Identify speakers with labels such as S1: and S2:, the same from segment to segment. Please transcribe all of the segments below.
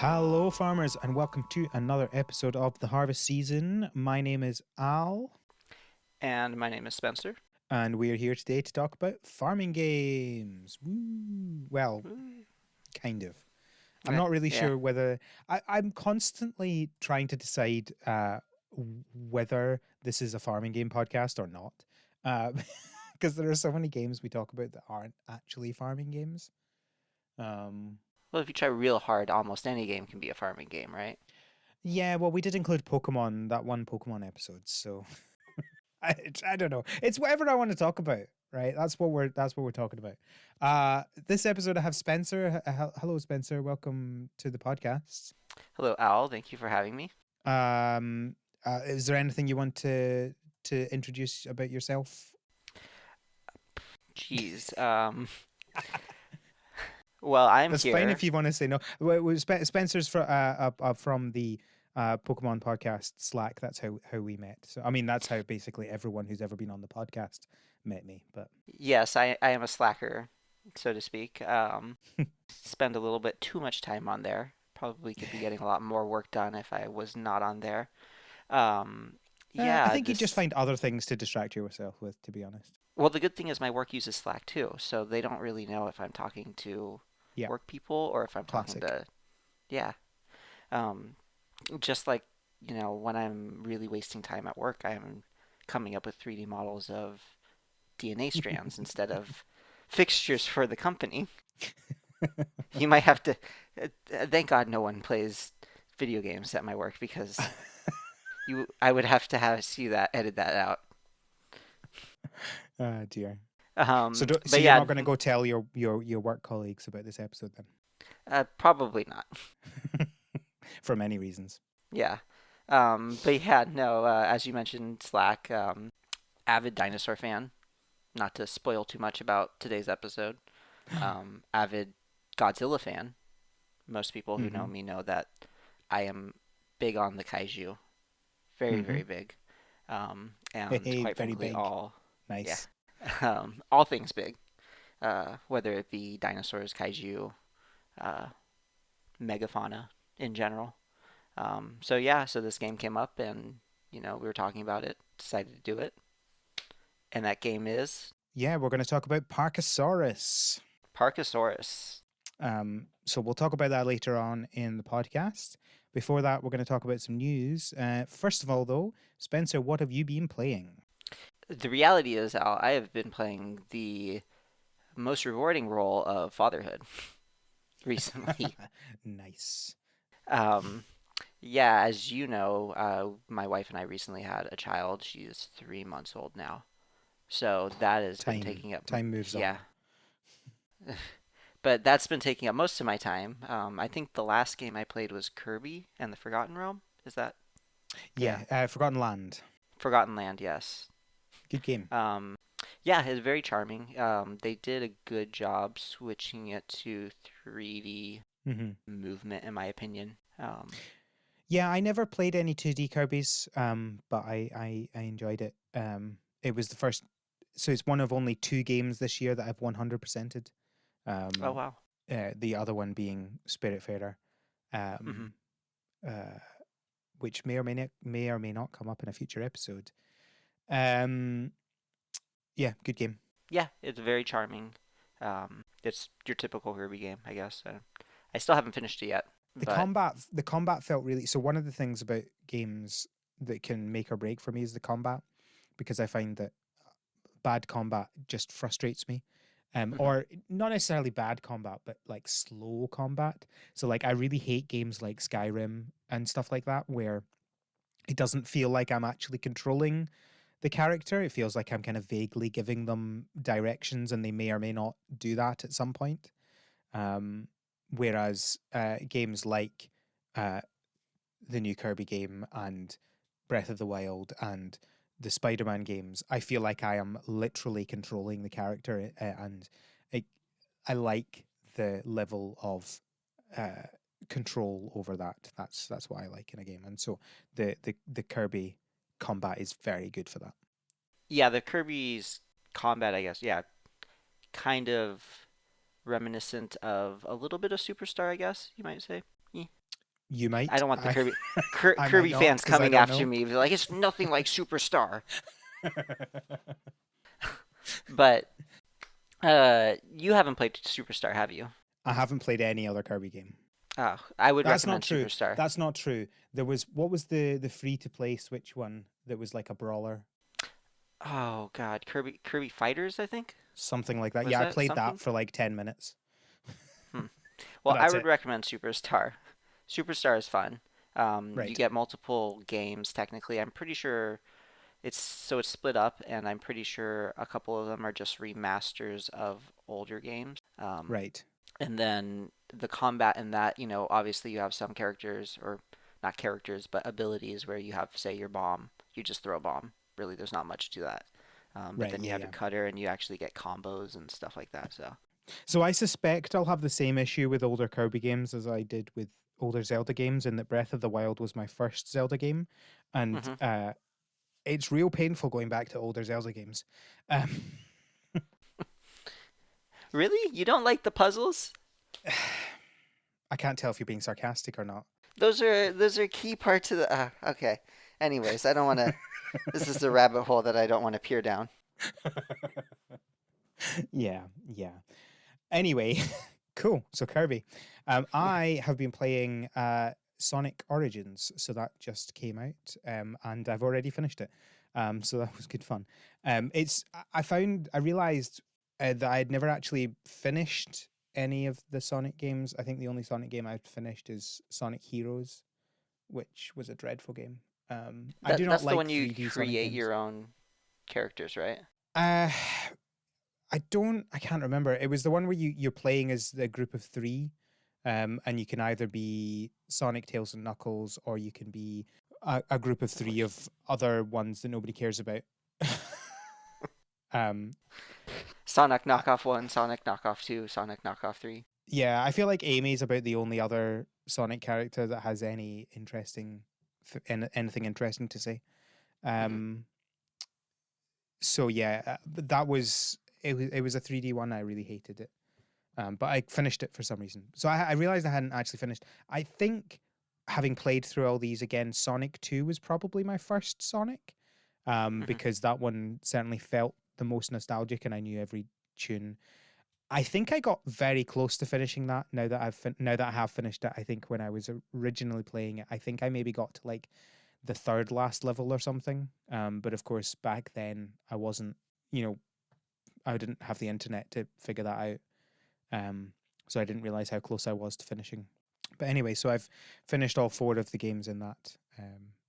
S1: Hello, farmers, and welcome to another episode of the harvest season. My name is Al,
S2: And my name is Spencer.
S1: and we are here today to talk about farming games. Woo! Well,
S2: Ooh.
S1: kind of. I'm not really
S2: Yeah.
S1: sure whether I'm constantly trying to decide whether this is a farming game podcast or not, because there are so many games we talk about that aren't actually farming games. Um,
S2: Well, if you try real hard, almost any game can be a farming game, right?
S1: yeah, well, we did include Pokemon, that one Pokemon episode, so. I don't know. It's whatever I want to talk about, right? That's what we're talking about. This episode I have Spencer. Hello, Spencer. Welcome to the podcast.
S2: Hello, Al. Thank you for having me.
S1: Um, is there anything you want to introduce about yourself?
S2: Jeez. Well, I'm
S1: That's fine if
S2: here.
S1: you want to say no. Spencer's from the Pokemon podcast Slack. That's how we met. So I mean, that's how basically everyone who's ever been on the podcast met me. But
S2: Yes, I am a slacker, so to speak. Spend a little bit too much time on there. Probably could be getting a lot more work done if I was not on there. Um,
S1: I
S2: yeah,
S1: think you just
S2: this.
S1: find other things to distract yourself with, to be honest.
S2: Well, the good thing is my work uses Slack too, so they don't really know if I'm talking to
S1: Yeah,
S2: work people or if I'm talking
S1: classic.
S2: to, yeah. Um, just like, when I'm really wasting time at work, I'm coming up with 3D models of DNA strands instead of fixtures for the company. You might have to. Thank God no one plays video games at my work because I would have to have see that edit that out.
S1: Dear. So
S2: But
S1: you're
S2: yeah,
S1: not going to go tell your work colleagues about this episode
S2: probably not.
S1: then, for many reasons.
S2: Yeah. But yeah, no. As you mentioned, Slack, avid dinosaur fan. Not to spoil too much about today's episode. Avid Godzilla fan. Most people who know
S1: Mm-hmm.
S2: me know that I am big on the kaiju. Very,
S1: Mm-hmm.
S2: very big.
S1: Hey,
S2: And
S1: hey,
S2: quite
S1: very
S2: frankly,
S1: big.
S2: yeah,
S1: Nice.
S2: all things big. Whether it be dinosaurs, kaiju, uh, megafauna in general. So yeah, so this game came up and, we were talking about it, decided to do it. And that game is
S1: Yeah, we're going to talk about Parkasaurus.
S2: Parkasaurus.
S1: So we'll talk about that later on in the podcast. Before that, we're going to talk about some news. First of all, though, Spencer, what have you been playing?
S2: The reality is, Al, I have been playing the most rewarding role of fatherhood recently.
S1: Nice.
S2: Um, yeah, as you know, my wife and I recently had a child. She is 3 months old now. So that has been
S1: Time
S2: taking up,
S1: time moves
S2: yeah.
S1: on.
S2: But that's been taking up most of my time. I think the last game I played was Kirby and the Forgotten Realm. Is that? Yeah,
S1: Yeah, Forgotten Land.
S2: Forgotten Land, yes.
S1: Good game.
S2: Um, yeah, it's very charming. They did a good job switching it to 3D
S1: Hmm.
S2: movement, in my opinion.
S1: Yeah, I never played any 2D Kirby's, but I enjoyed it. It was the first, so it's one of only two games this year that I've 100%ed.
S2: Oh
S1: Um,
S2: wow.
S1: the other one being Spiritfarer,
S2: Hmm.
S1: um, uh, which may or may not come up in a future episode. Um, yeah, good game.
S2: Yeah, it's very charming. It's your typical Kirby game, I guess. I still haven't finished it yet,
S1: The
S2: but
S1: combat felt really. So one of the things about games that can make or break for me is the combat, because I find that bad combat just frustrates me.
S2: mhm.
S1: Or not necessarily bad combat, but like slow combat. So like I really hate games like Skyrim and stuff like that, where it doesn't feel like I'm actually controlling the character. It feels like I'm kind of vaguely giving them directions, and they may or may not do that at some point. Um, whereas games like uh, the new Kirby game and Breath of the Wild and the Spider-Man games, I feel like I am literally controlling the character, and I, I like the level of uh, control over that. That's what I like in a game, and so the Kirby combat is very good for that.
S2: Yeah, the Kirby's combat, I guess, yeah, kind of reminiscent of a little bit of Superstar, I guess you might say. Yeah.
S1: You
S2: I
S1: might.
S2: don't want the
S1: I I might
S2: Kirby
S1: not
S2: fans
S1: because I
S2: coming
S1: don't
S2: after
S1: know.
S2: me. Be like, it's nothing like Superstar. But you haven't played Superstar, have you?
S1: I haven't played any other Kirby game.
S2: Oh, I would
S1: That's not
S2: recommend
S1: true.
S2: Superstar.
S1: That's not true. There was what was the free to play Switch one that was like a brawler,
S2: Oh God, Kirby Fighters, I think.
S1: something like that.
S2: Was
S1: Yeah, I
S2: that
S1: played that
S2: something?
S1: for like 10 minutes,
S2: Hmm.
S1: but
S2: Well, I
S1: that's
S2: would
S1: it.
S2: recommend Superstar. Superstar is fun. You
S1: Right.
S2: get multiple games technically. I'm pretty sure it's split up, and I'm pretty sure a couple of them are just remasters of older games.
S1: Right.
S2: And then the combat in that, obviously you have some characters, or not characters, but abilities where you have, say, your bomb. You just throw a bomb. Really, there's not much to that. But
S1: Right.
S2: then you
S1: Yeah.
S2: have your
S1: Yeah.
S2: cutter, and you actually get combos and stuff like that. So,
S1: So I suspect I'll have the same issue with older Kirby games as I did with older Zelda games, in that Breath of the Wild was my first Zelda game, and
S2: hmm
S1: it's real painful going back to older Zelda games. Um,
S2: really, you don't like the puzzles?
S1: I can't tell if you're being sarcastic or not.
S2: Those are key parts of the. Okay. Anyways, I don't want to. This is the rabbit hole that I don't want to peer down.
S1: Yeah, yeah. Anyway, cool. So Kirby, I have been playing Sonic Origins, so that just came out, and I've already finished it. So that was good fun. I realized that I had never actually finished any of the Sonic games. I think the only Sonic game I've finished is Sonic Heroes, which was a dreadful game. I do not
S2: That's the
S1: like
S2: one you
S1: 3D Sonic
S2: create
S1: games.
S2: your own characters, right?
S1: Uh, I can't remember. It was the one where you're playing as the group of three, and you can either be Sonic, Tails, and Knuckles, or you can be a group of three of other ones that nobody cares about. um,
S2: Sonic
S1: I-
S2: Knockoff 1, Sonic Knockoff 2, Sonic Knockoff 3.
S1: yeah, I feel like Amy's about the only other Sonic character that has any anything interesting to say.
S2: hmm
S1: Um, so yeah, that was it. It was a 3D one. I really hated it. But I finished it for some reason. So I realized I hadn't actually finished. I think, having played through all these again, Sonic 2 was probably my first Sonic,
S2: hmm
S1: because that one certainly felt the most nostalgic and I knew every tune. I think I got very close to finishing that now that I have finished it. I think when I was originally playing it, I think I maybe got to like the third last level or something. But of course, back then I wasn't, you know, I didn't have the internet to figure that out. Um, so I didn't realize how close I was to finishing. But anyway, so I've finished all four of the games in that,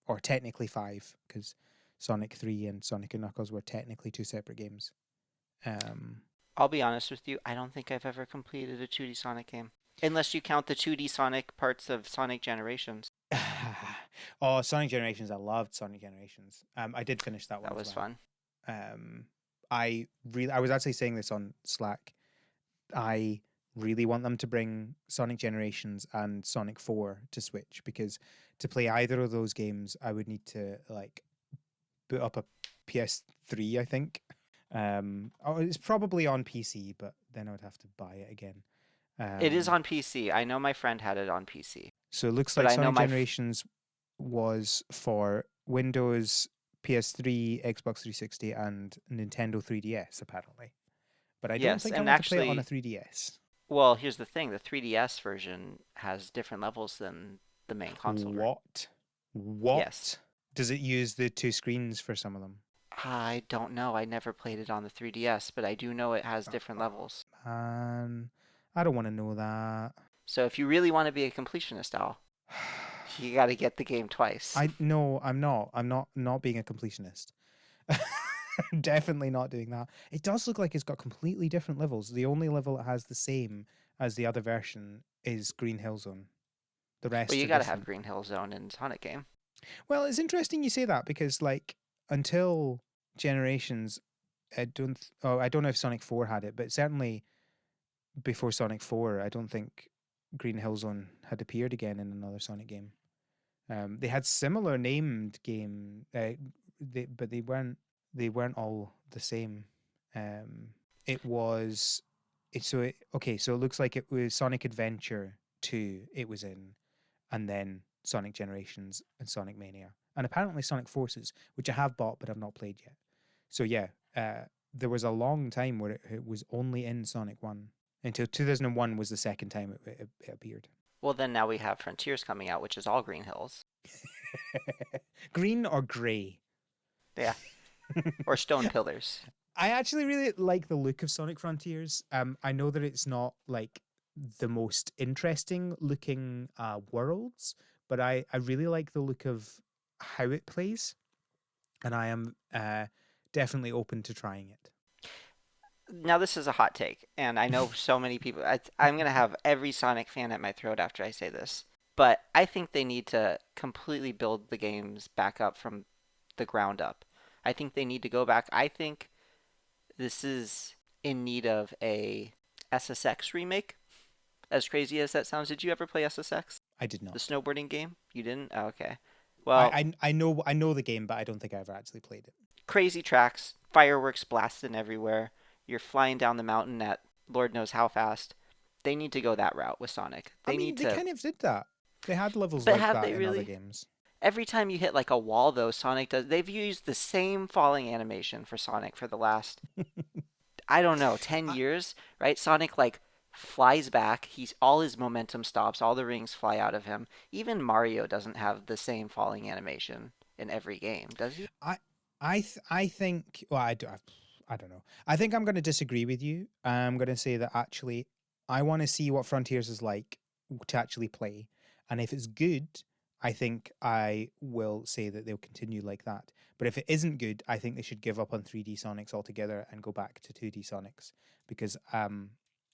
S1: or technically five, because Sonic 3 and Sonic and Knuckles were technically two separate games. Um,
S2: I'll be honest with you, I don't think I've ever completed a 2D Sonic game. Unless you count the 2D Sonic parts of Sonic Generations.
S1: oh, Sonic Generations! I loved Sonic Generations. I did finish that one
S2: That
S1: as
S2: was
S1: well.
S2: fun.
S1: Um, I was actually saying this on Slack. I really want them to bring Sonic Generations and Sonic 4 to Switch, because to play either of those games, I would need to like boot up a PS3, I think. Oh, it's probably on PC, but then I would have to buy it again.
S2: It is
S1: Um,
S2: on PC. I know my friend had it on PC.
S1: so it looks
S2: But
S1: like
S2: I know
S1: Sonic Generations was for Windows, PS3, Xbox 360, and Nintendo 3DS, apparently. But I don't
S2: yes,
S1: think I
S2: and
S1: want to play it on a
S2: actually,
S1: 3DS.
S2: well, here's the thing. The 3DS version has different levels than the main console version.
S1: What?
S2: Yes.
S1: What? Does it use the two screens for some of them?
S2: I don't know. I never played it on the 3DS, but I do know it has different
S1: Oh,
S2: levels.
S1: man. I don't want to know that.
S2: So if you really want to be a completionist, Al, you got to get the game twice.
S1: I no, I'm not. I'm not being a completionist. Definitely not doing that. It does look like it's got completely different levels. The only level it has the same as the other version is Green Hill Zone. The
S2: Well,
S1: rest
S2: you
S1: are
S2: got to have
S1: different.
S2: Green Hill Zone in Sonic game.
S1: Well, it's interesting you say that, because like until Generations, I don't know if Sonic 4 had it, but certainly before Sonic 4, I don't think Green Hill Zone had appeared again in another Sonic game. They had similar named but they weren't all the same. Um, it was it so it, okay. So it looks like it was Sonic Adventure 2. It was in, and then Sonic Generations and Sonic Mania, and apparently Sonic Forces, which I have bought but I've not played yet. So yeah, there was a long time where it was only in Sonic 1 until 2001 was the second time it appeared.
S2: Well, then now we have Frontiers coming out, which is all Green Hills.
S1: Green or grey?
S2: Yeah, or Stone Pillars.
S1: I actually really like the look of Sonic Frontiers. I know that it's not like the most interesting looking worlds, but I really like the look of how it plays, and I am definitely open to trying it.
S2: Now this is a hot take, and I know so many people. I'm gonna have every Sonic fan at my throat after I say this, but I think they need to completely build the games back up from the ground up. I think they need to go back. I think this is in need of a SSX remake. As crazy as that sounds, did you ever play SSX?
S1: I did
S2: The
S1: not.
S2: snowboarding game? You didn't? Oh, okay.
S1: I,
S2: Well,
S1: I know the game, but I don't think I ever actually played it.
S2: crazy tracks, fireworks blasting everywhere. You're flying down the mountain at Lord knows how fast. They need to go that route with Sonic.
S1: I
S2: They
S1: mean,
S2: need
S1: they
S2: to.
S1: kind of did that. They had levels
S2: But
S1: like
S2: have
S1: that
S2: they
S1: in other
S2: really?
S1: games.
S2: Every time you hit like a wall, though, Sonic does. They've used the same falling animation for Sonic for the last, I don't know, 10
S1: I,
S2: years, right? Sonic like flies back. He's all his momentum stops. All the rings fly out of him. Even Mario doesn't have the same falling animation in every game, does he?
S1: I I think well I don't know. I think I'm going to disagree with you. I'm going to say that actually I want to see what Frontiers is like to actually play, and if it's good, I think I will say that they'll continue like that. But if it isn't good, I think they should give up on 3D Sonics altogether and go back to 2D Sonics because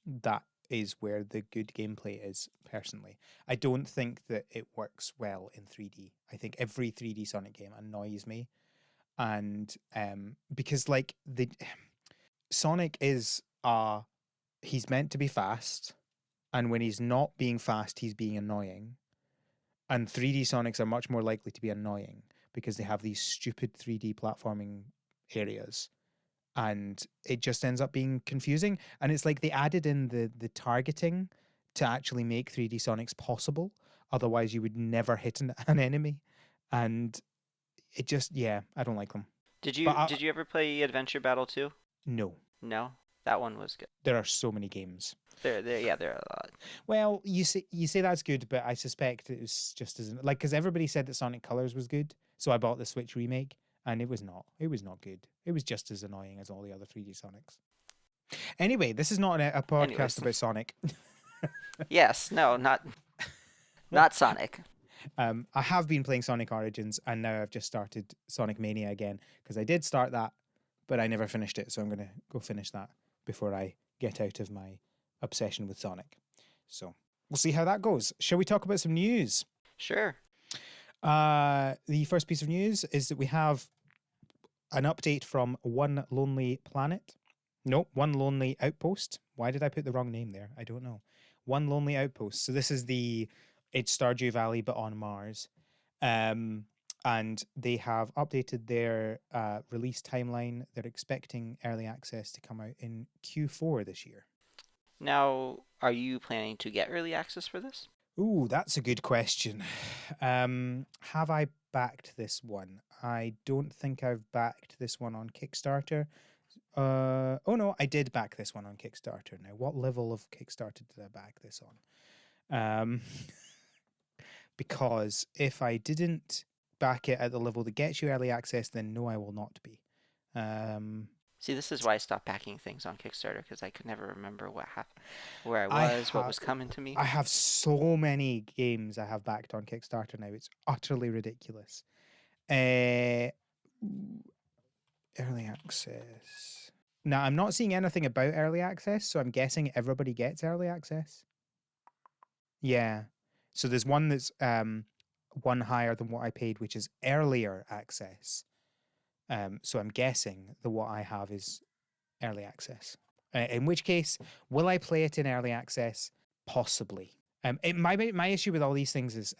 S1: that is where the good gameplay is personally. I don't think that it works well in 3D. I think every 3D Sonic game annoys me, and because like the Sonic is he's meant to be fast, and when he's not being fast, he's being annoying. And 3D Sonics are much more likely to be annoying because they have these stupid 3D platforming areas, and it just ends up being confusing. And it's like they added in the targeting to actually make 3D Sonics possible. Otherwise, you would never hit an enemy, and it just yeah, I don't like them.
S2: Did
S1: But
S2: you did you ever play Adventure Battle 2?
S1: no,
S2: No, that one was good.
S1: there are so many games.
S2: There are a lot.
S1: Well, you say that's good, but I suspect it was just as like because everybody said that Sonic Colors was good, so I bought the Switch remake, and it was not. It was not good. It was just as annoying as all the other 3D Sonics. Anyway, this is not a podcast
S2: Anyways,
S1: about Sonic.
S2: yes, no, not Sonic.
S1: I have been playing Sonic Origins, and now I've just started Sonic Mania again because I did start that, but I never finished it. So I'm going to go finish that before I get out of my obsession with Sonic. So we'll see how that goes. Shall we talk about some news?
S2: Sure.
S1: The first piece of news is that we have an update from One Lonely Planet. No, One Lonely Outpost. Why did I put the wrong name there? I don't know. One Lonely Outpost. So this is it's Stardew Valley but on Mars. And they have updated their release timeline. They're expecting early access to come out in Q4 this year.
S2: Now, are you planning to get early access for this?
S1: Ooh, that's a good question. Have I backed this one? I don't think I've backed this one on Kickstarter. Oh no, I did back this one on Kickstarter. Now, what level of Kickstarter did I back this on? Because if I didn't back it at the level that gets you early access, then no, I will not be.
S2: See, this is why I stopped backing things on Kickstarter because I could never remember what happened, where I
S1: I
S2: was, what
S1: have
S2: was coming to me.
S1: I have so many games I have backed on Kickstarter now. It's utterly ridiculous. Uh, Early access. Now, I'm not seeing anything about early access, so I'm guessing everybody gets early access. Yeah. So there's one that's one higher than what I paid, which is earlier access. So I'm guessing that what I have is early access. In which case, will I play it in early access? Possibly. My issue with all these things is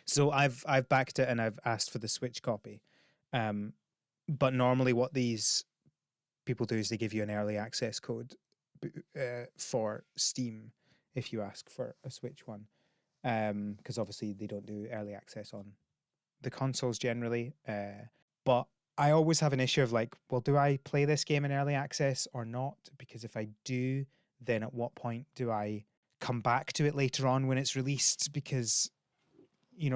S1: so I've backed it and I've asked for the Switch copy. But normally what these people do is they give you an early access code for Steam if you ask for a Switch one. because obviously they don't do early access on the consoles generally. But I always have an issue of like, well, do I play this game in early access or not? Because if I do, then at what point do I come back to it later on when it's released? Because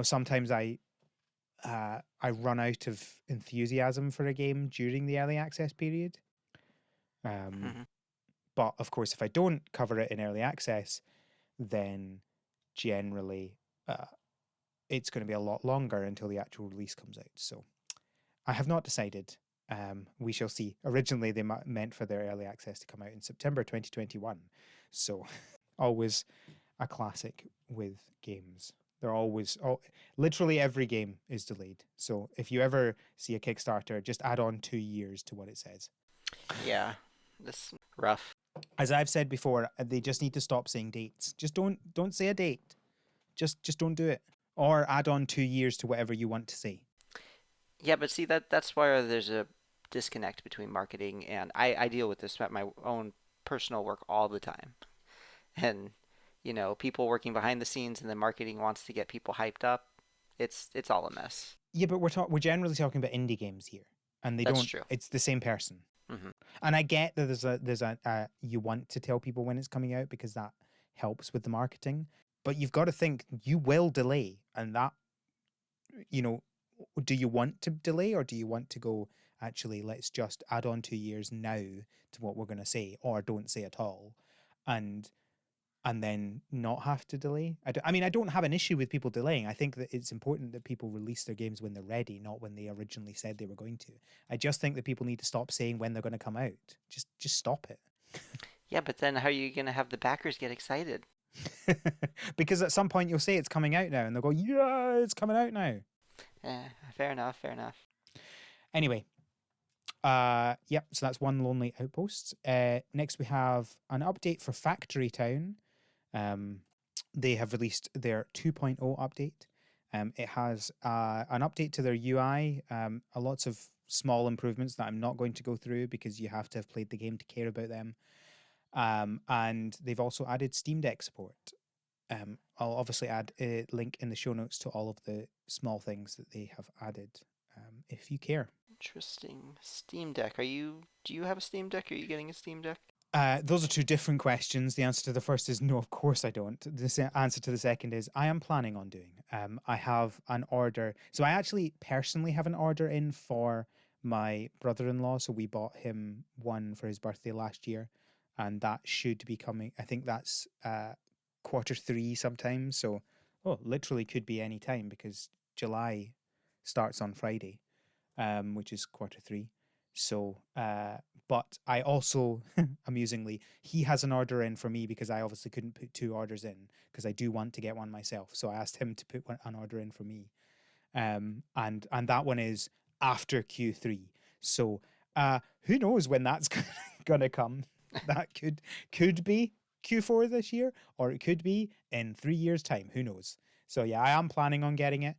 S1: sometimes I run out of enthusiasm for a game during the early access period. Um,
S2: Hmm.
S1: but of course, if I don't cover it in early access, then generally uh, it's going to be a lot longer until the actual release comes out. So I have not decided. We shall see. Originally, they meant for their early access to come out in September 2021. So always a classic with games. They're always, literally every game is delayed. So if you ever see a Kickstarter, just add on 2 years to what it says.
S2: Yeah, this rough.
S1: As I've said before, they just need to stop saying dates. Just don't say a date. Just don't do it. Or add on 2 years to whatever you want to say.
S2: Yeah, but see that's why there's a disconnect between marketing and I deal with this at my own personal work all the time. And people working behind the scenes and the marketing wants to get people hyped up. It's all a mess.
S1: Yeah, but we're generally talking about indie games here, and they
S2: That's
S1: don't.
S2: true.
S1: It's the same person.
S2: Hmm.
S1: And I get that there's a you want to tell people when it's coming out because that helps with the marketing, but you've got to think you will delay, and that you know, do you want to delay or do you want to go? Actually, let's just add on 2 years now to what we're going to say, or don't say at all, and then not have to delay. I mean, I don't have an issue with people delaying. I think that it's important that people release their games when they're ready, not when they originally said they were going to. I just think that people need to stop saying when they're going to come out. Just stop it.
S2: Yeah, but then how are you gonna have the backers get excited?
S1: Because at some point you'll say it's coming out now and they'll go, "Yeah, it's coming out now."
S2: Fair enough. Fair enough.
S1: Anyway, yep, so that's one Lonely Outpost. Next we have an update for Factory Town. Um, they have released their 2.0 update. It has an update to their UI, lots of small improvements that I'm not going to go through because you have to have played the game to care about them. And they've also added Steam Deck support. I'll obviously add a link in the show notes to all of the small things that they have added, if you care.
S2: Interesting. Steam Deck. Do you have a Steam Deck? Are you getting a Steam Deck?
S1: Those are two different questions. The answer to the first is no, of course I don't. The answer to the second is I am planning on doing. I have an order. So I actually personally have an order in for my brother-in-law. So we bought him one for his birthday last year, and that should be coming. I think that's Q3 sometime. So, literally could be any time because July starts on Friday, which is Q3. So, but I also, amusingly, he has an order in for me because I obviously couldn't put two orders in because I do want to get one myself. So I asked him to put an order in for me, and that one is after Q3. So, who knows when that's gonna come? That could be Q4 this year, or it could be in 3 years' time. Who knows? So yeah, I am planning on getting it.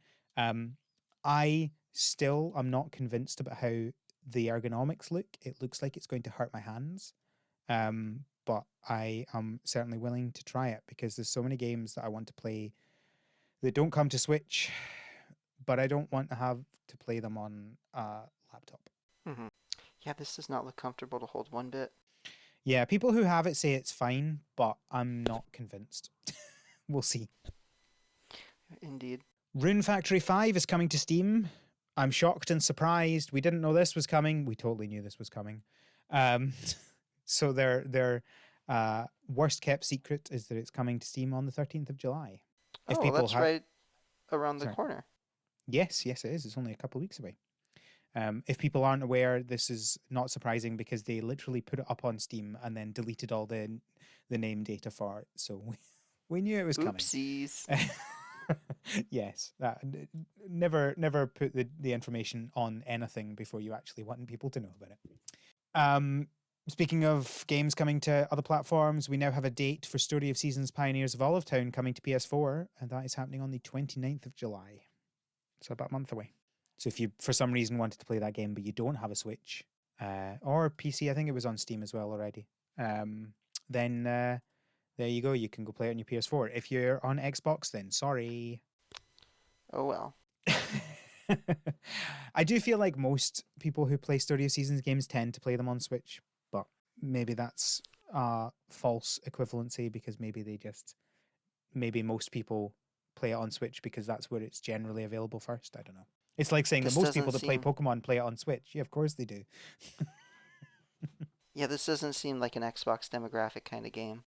S1: I still am not convinced about how the ergonomics look. It looks like it's going to hurt my hands. But I am certainly willing to try it because there's so many games that I want to play that don't come to Switch, but I don't want to have to play them on a laptop.
S2: Hmm. Yeah, this does not look comfortable to hold one bit.
S1: Yeah, people who have it say it's fine, but I'm not convinced. We'll see.
S2: Indeed.
S1: Rune Factory 5 is coming to Steam. I'm shocked and surprised. We didn't know this was coming. We totally knew this was coming. Um, so their worst kept secret is that it's coming to Steam on the 13th of July. If
S2: Oh,
S1: people
S2: that's
S1: have,
S2: right around the
S1: sorry,
S2: corner.
S1: yes, it is. It's only a couple of weeks away. If people aren't aware, this is not surprising because they literally put it up on Steam and then deleted all the name data for it. So we knew it was coming.
S2: Oopsies.
S1: Yes, never put the information on anything before you actually want people to know about it. Speaking of games coming to other platforms, we now have a date for Story of Seasons Pioneers of Olive Town coming to PS4, and that is happening on the 29th of July. So about a month away. So if you, for some reason, wanted to play that game but you don't have a Switch or PC, I think it was on Steam as well already, then There you go. You can go play it on your PS4. If you're on Xbox, then sorry.
S2: Oh well.
S1: I do feel like most people who play Story of Seasons games tend to play them on Switch, but maybe that's false equivalency because maybe most people play it on Switch because that's where it's generally available first. I don't know. It's like saying that
S2: This
S1: most people
S2: doesn't
S1: that play
S2: seem.
S1: Pokemon play it on Switch. Yeah, of course they do.
S2: Yeah, this doesn't seem like an Xbox demographic kind of game.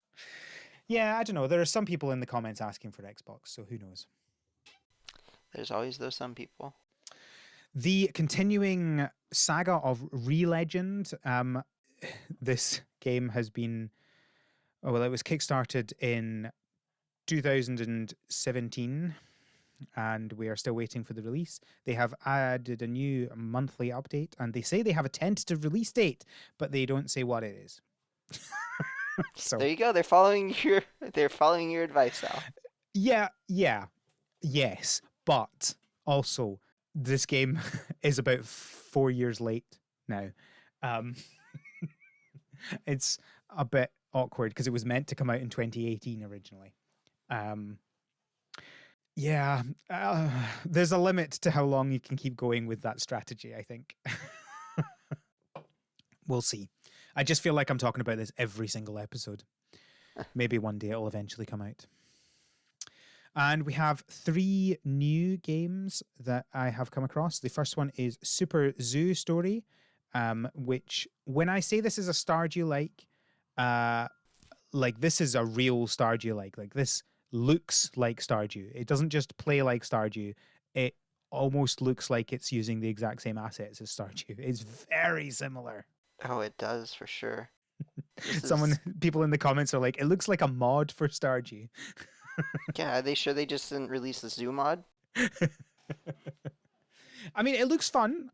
S1: Yeah, I don't know. There are some people in the comments asking for Xbox, so who knows?
S2: There's always those some people.
S1: The continuing saga of Re-Legend. This game has been, oh, well, it was kickstarted in 2017 and we are still waiting for the release. They have added a new monthly update and they say they have a tentative release date, but they don't say what it is.
S2: There
S1: So,
S2: you go. They're following your advice, Al.
S1: yes, but also this game is about 4 years late now. Um, it's a bit awkward because it was meant to come out in 2018 originally. Um, yeah, there's a limit to how long you can keep going with that strategy, I think. We'll see. I just feel like I'm talking about this every single episode. Maybe one day it'll eventually come out. And we have 3 new games that I have come across. The first one is Super Zoo Story, which, when I say this is a Stardew like this is a real Stardew like this looks like Stardew. It doesn't just play like Stardew. It almost looks like it's using the exact same assets as Stardew. It's very similar.
S2: Oh, it does for sure. This
S1: Someone,
S2: is.
S1: people in the comments are like, it looks like a mod for Stardew.
S2: Yeah, are they sure they just didn't release the Zoo mod?
S1: I mean, it looks fun.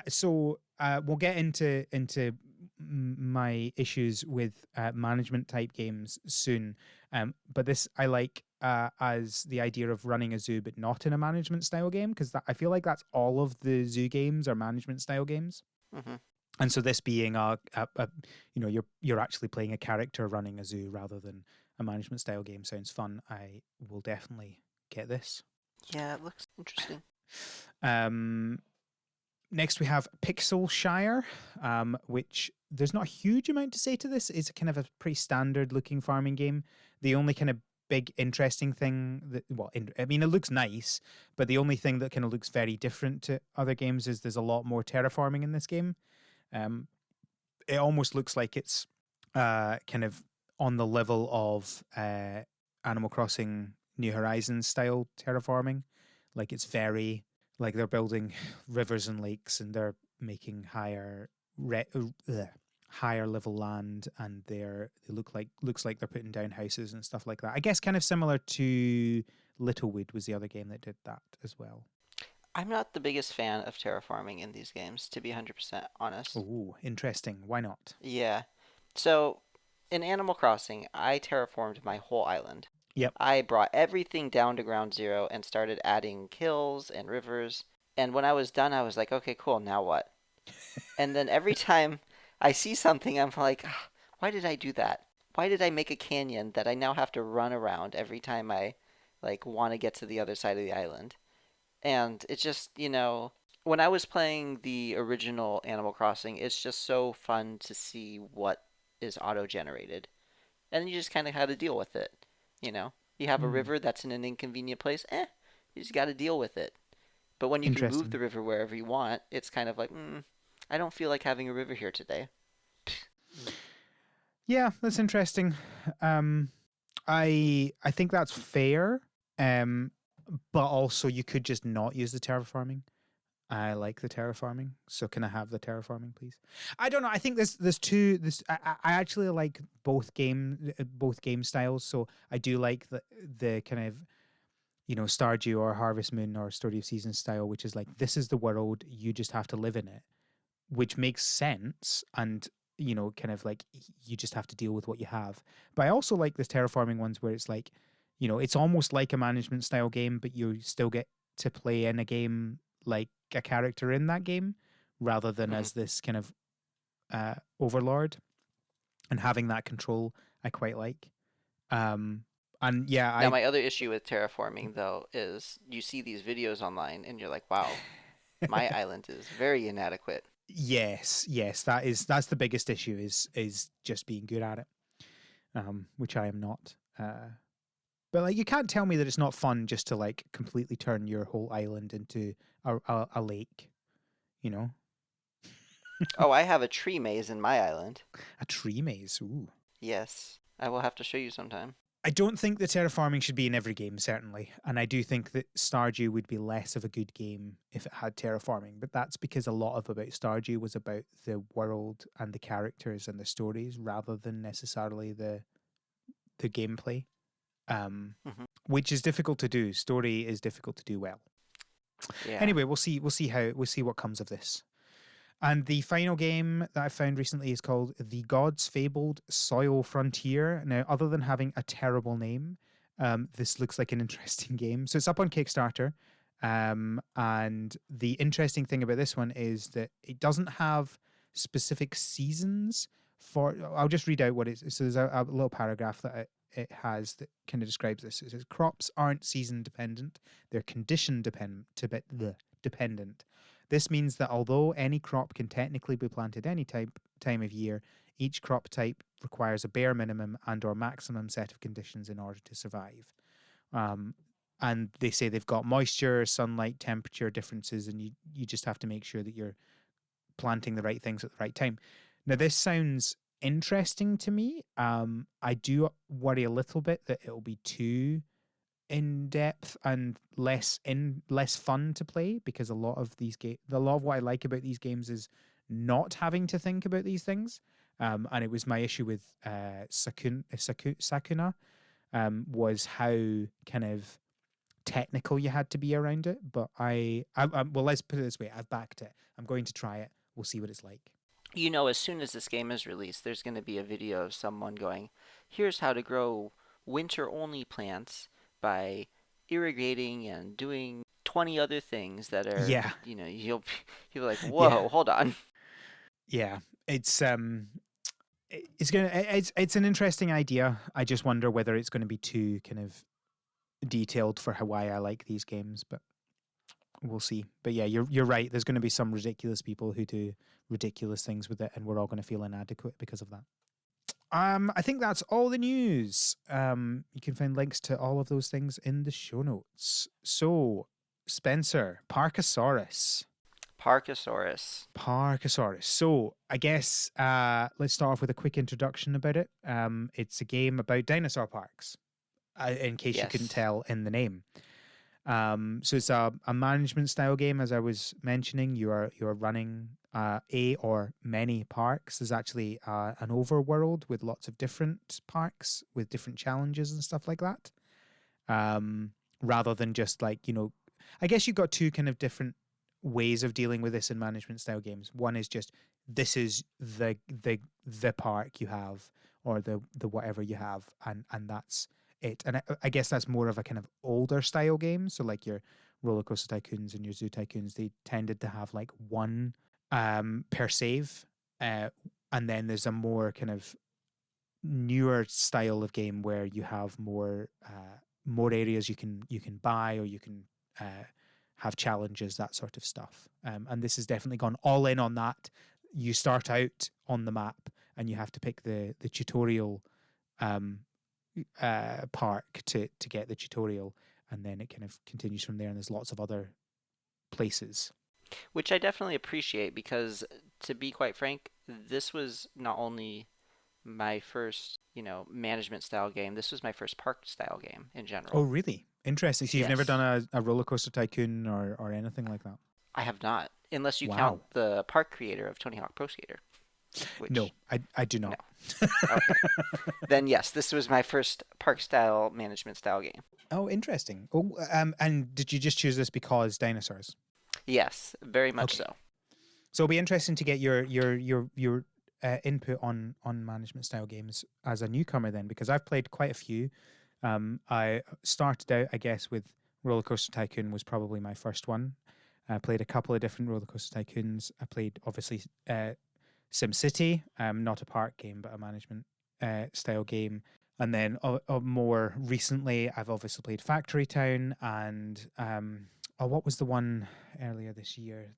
S1: So we'll get into my issues with management type games soon. But this I like as the idea of running a zoo, but not in a management style game, because I feel like that's all of the zoo games are management style games.
S2: Mm-hmm.
S1: And so this being you're actually playing a character running a zoo rather than a management style game sounds fun. I will definitely get this.
S2: Yeah, it looks interesting.
S1: Um, Next we have Pixel Shire, which there's not a huge amount to say to this. It's kind of a pretty standard looking farming game. The only kind of big interesting thing I mean, it looks nice, but the only thing that kind of looks very different to other games is there's a lot more terraforming in this game. It almost looks like it's kind of on the level of Animal Crossing New Horizons style terraforming. Like it's very like they're building rivers and lakes and they're making higher level land and they looks like they're putting down houses and stuff like that. I guess kind of similar to Littlewood was the other game that did that as well.
S2: I'm not the biggest fan of terraforming in these games, to be 100% honest.
S1: Oh, interesting. Why not?
S2: Yeah. So, in Animal Crossing, I terraformed my whole island.
S1: Yep.
S2: I brought everything down to ground zero and started adding hills and rivers. And when I was done, I was like, okay, cool, now what? And then every time I see something, I'm like, "Ah, why did I do that? Why did I make a canyon that I now have to run around every time I like want to get to the other side of the island?" And it's just, when I was playing the original Animal Crossing, it's just so fun to see what is auto generated. And you just kind of had to deal with it. You know, you have a
S1: Hmm.
S2: river that's in an inconvenient place, you just got to deal with it. But when you can move
S1: Interesting.
S2: the river wherever you want, it's kind of like, I don't feel like having a river here today.
S1: Yeah, that's interesting. Um, I think that's fair. Um, but also you could just not use the terraforming. I like the terraforming, so can I have the terraforming, please? I don't know. I think there's two. This I actually like both game styles. So I do like the kind of Stardew or Harvest Moon or Story of Seasons style, which is like this is the world, you just have to live in it, which makes sense and kind of like you just have to deal with what you have. But I also like this terraforming ones where it's like it's almost like a management style game, but you still get to play in a game like a character in that game rather than
S2: Hmm.
S1: as this kind of overlord, and having that control I quite like. Um, and yeah,
S2: Now, my other issue with terraforming, though, is you see these videos online and you're like, wow, my island is very inadequate.
S1: yes, that's the biggest issue is just being good at it, which I am not. But like, you can't tell me that it's not fun just to like completely turn your whole island into a lake. You know,
S2: Oh, I have a tree maze in my island.
S1: a tree maze. Ooh.
S2: Yes, I will have to show you sometime.
S1: I don't think that terraforming should be in every game, certainly. And I do think that Stardew would be less of a good game if it had terraforming. But that's because a lot of about Stardew was about the world and the characters and the stories rather than necessarily the gameplay. Um,
S2: Hmm.
S1: which is difficult to do. Story is difficult to do well.
S2: Yeah.
S1: Anyway, we'll see what comes of this. And the final game that I found recently is called The Gods Fabled Soil Frontier. Now, other than having a terrible name, this looks like an interesting game. So it's up on Kickstarter. And the interesting thing about this one is that it doesn't have specific seasons for. I'll just read out what it is. So there's a little paragraph that it has that kind of describes this. It says crops aren't season dependent; they're condition dependent. This means that although any crop can technically be planted any time of year, each crop type requires a bare minimum and or maximum set of conditions in order to survive. Um, and they say they've got moisture, sunlight, temperature differences, and you just have to make sure that you're planting the right things at the right time. Now, this sounds interesting to me. I do worry a little bit that it'll be too in depth and less fun to play because a lot of what I like about these games is not having to think about these things. And it was my issue with Sakuna, was how kind of technical you had to be around it. But well, let's put it this way: I've backed it. I'm going to try it. We'll see what it's like.
S2: You know, as soon as this game is released, there's going to be a video of someone going, here's how to grow winter only plants by irrigating and doing 20 other things that are,
S1: Yeah,
S2: you'll you'll be like,
S1: yeah,
S2: whoa, hold on.
S1: yeah. It's an interesting idea. I just wonder whether it's going to be too kind of detailed for why I like these games, but we'll see. But yeah, you're right. There's going to be some ridiculous people who do ridiculous things with it, and we're all going to feel inadequate because of that. I think that's all the news. You can find links to all of those things in the show notes. So, Spencer, Parkasaurus.
S2: Parkasaurus.
S1: Parkasaurus. So, I guess let's start off with a quick introduction about it. It's a game about dinosaur parks, in case you couldn't
S2: Yes.
S1: tell in the name. So it's a management style game, as I was mentioning. You are running a or many parks. There's actually an overworld with lots of different parks with different challenges and stuff like that. Um, Rather than just like I guess you've got two kind of different ways of dealing with this in management style games. One is just this is the park you have or the whatever you have, and that's it. And I guess that's more of a kind of older style game. So like your roller coaster tycoons and your zoo tycoons, they tended to have like one per save, and then there's a more kind of newer style of game where you have more areas you can buy or you can have challenges, that sort of stuff. And this has definitely gone all in on that. You start out on the map and you have to pick the tutorial um, park to get the tutorial, and then it kind of continues from there. And there's lots of other places.
S2: Which I definitely appreciate because, to be quite frank, this was not only my first, management style game, this was my first park style game in
S1: Oh,
S2: general.
S1: really? Interesting. So you've never done
S2: Yes.
S1: a roller coaster tycoon or anything like that?
S2: I have not, unless you count
S1: Wow.
S2: the park creator of Tony Hawk Pro Skater,
S1: No,
S2: which,
S1: I do
S2: no.
S1: not.
S2: Okay. Then yes, this was my first park style management style game.
S1: Oh, interesting. Oh, and did you just choose this because dinosaurs?
S2: Yes, very much
S1: Okay.
S2: so.
S1: So it'll be interesting to get your input on management style games as a newcomer then, because I've played quite a few. I started out, I guess, with Roller Coaster Tycoon was probably my first one. I played a couple of different Roller Coaster Tycoons. I played obviously SimCity, not a park game but a management style game. And then more recently, I've obviously played Factory Town and oh, what was the one earlier this year?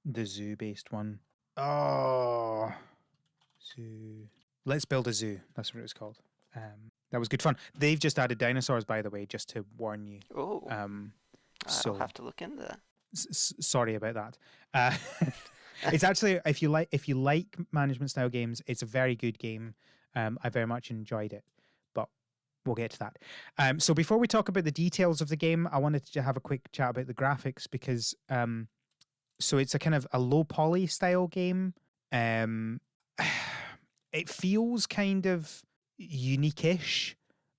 S1: The zoo based one. Oh, zoo. Let's build a zoo. That's what it was called. That was good fun. They've just added dinosaurs, by the way, just to warn you.
S2: Oh,
S1: Um,
S2: I'll
S1: so
S2: have to look into that.
S1: sorry about that. It's actually if you like management style games, it's a very good game. I very much enjoyed it, but we'll get to that. So before we talk about the details of the game, I wanted to have a quick chat about the graphics because so it's a kind of a low poly style game. Um, it feels kind of unique-ish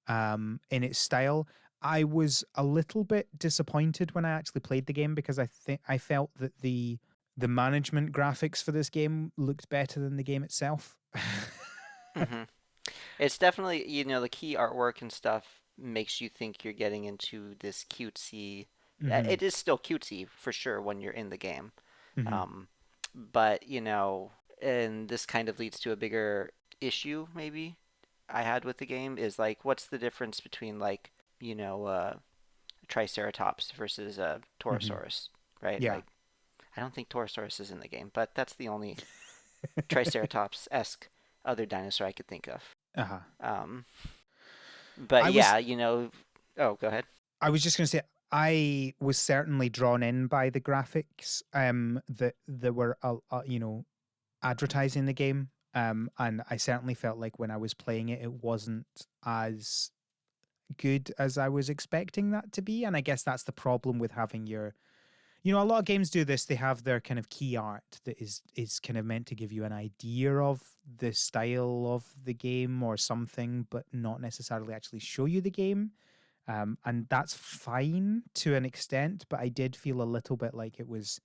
S1: in its style. I was a little bit disappointed when I actually played the game because I think I felt that the management graphics for this game looked better than the game itself.
S2: Hmm. It's definitely, the key artwork and stuff makes you think you're getting into this cutesy.
S1: Hmm.
S2: It is still cutesy for sure when you're in the game.
S1: Hmm.
S2: Um, but, and this kind of leads to a bigger issue maybe I had with the game is like, what's the difference between like, you know, uh, Triceratops versus
S1: Hmm.
S2: Torosaurus, right?
S1: Yeah.
S2: Like, I don't think Torosaurus is in the game, but that's the only Triceratops-esque other dinosaur I could think of.
S1: Uh-huh.
S2: Um, but
S1: I
S2: yeah,
S1: was
S2: oh, go ahead.
S1: I was just going to say I was certainly drawn in by the graphics that were advertising the game. And I certainly felt like when I was playing it, it wasn't as good as I was expecting that to be. And I guess that's the problem with having a lot of games do this. They have their kind of key art that is kind of meant to give you an idea of the style of the game or something, but not necessarily actually show you the game. And that's fine to an extent, but I did feel a little bit like it was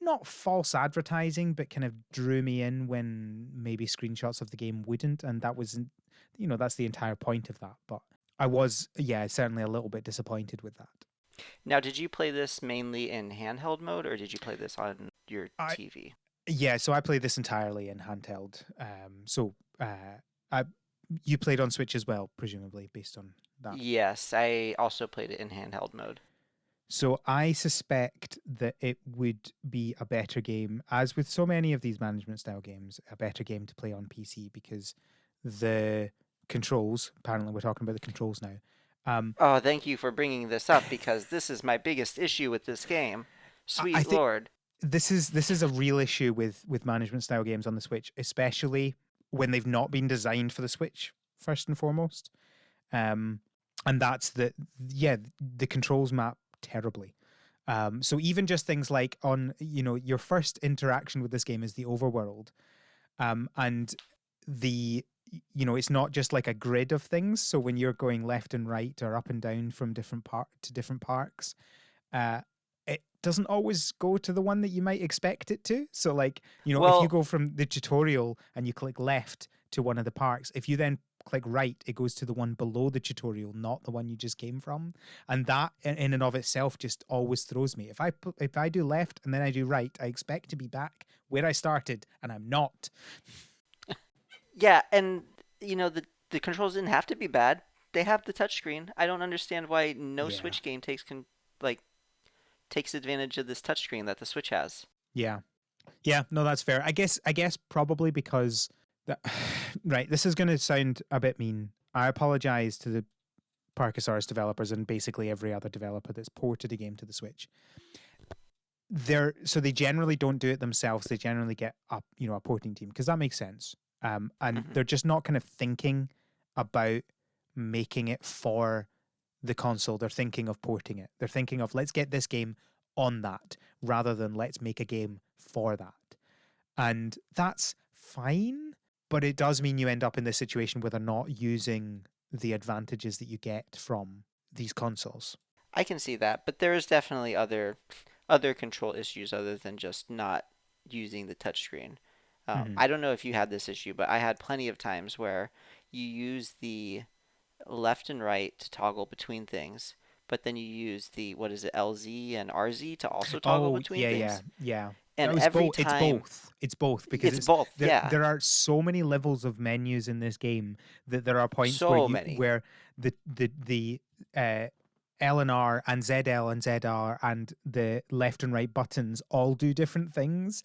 S1: not false advertising, but kind of drew me in when maybe screenshots of the game wouldn't. And that wasn't, that's the entire point of that. But I was, yeah, certainly a little bit disappointed with that.
S2: Now, did you play this mainly in handheld mode, or did you play this on your
S1: I,
S2: TV?
S1: yeah, so I played this entirely in handheld. I, you played on Switch as well, presumably, based on that.
S2: Yes, I also played it in handheld mode.
S1: So I suspect that it would be a better game, as with so many of these management style games, a better game to play on PC because the controls, apparently we're talking about the controls now. Um,
S2: Oh, thank you for bringing this up because this is my biggest issue with this game.
S1: I
S2: Sweet
S1: think
S2: Lord.
S1: this is a real issue with management style games on the Switch, especially when they've not been designed for the Switch, first and foremost. Um, and that's yeah, the controls map terribly. So even just things like on, your first interaction with this game is the overworld, and the it's not just like a grid of things. So when you're going left and right or up and down from different part to different parks, uh, it doesn't always go to the one that you might expect it to. So like, if you
S2: Well,
S1: go from the tutorial and you click left to one of the parks, if you then click right, it goes to the one below the tutorial, not the one you just came from. And that in and of itself just always throws me. If I do left and then I do right, I expect to be back where I started, and I'm not.
S2: yeah, and the controls didn't have to be bad. They have the touchscreen. I don't understand why no
S1: Yeah.
S2: Switch game like takes advantage of this touchscreen that the Switch has.
S1: Yeah. Yeah, no, that's fair. I guess probably because that right, this is going to sound a bit mean. I apologize to the Parkasaurus developers and basically every other developer that's ported a game to the Switch. So they generally don't do it themselves. They generally get a porting team because that makes sense. And
S2: Hmm.
S1: they're just not kind of thinking about making it for the console. They're thinking of porting it. They're thinking of let's get this game on that rather than let's make a game for that. And that's fine, but it does mean you end up in this situation where they're not using the advantages that you get from these consoles.
S2: I can see that, but there is definitely other control issues other than just not using the touchscreen.
S1: Hmm.
S2: I don't know if you had this issue, but I had plenty of times where you use the left and right to toggle between things, but then you use the what is it, LZ and RZ to also toggle
S1: Oh,
S2: between
S1: yeah, yeah,
S2: things.
S1: yeah.
S2: And
S1: It was
S2: every
S1: both. It's
S2: time
S1: both. It's both because
S2: it's both, yeah,
S1: there are so many levels of menus in this game that there are points where
S2: so many.
S1: the L and R and ZL and ZR and the left and right buttons all do different things,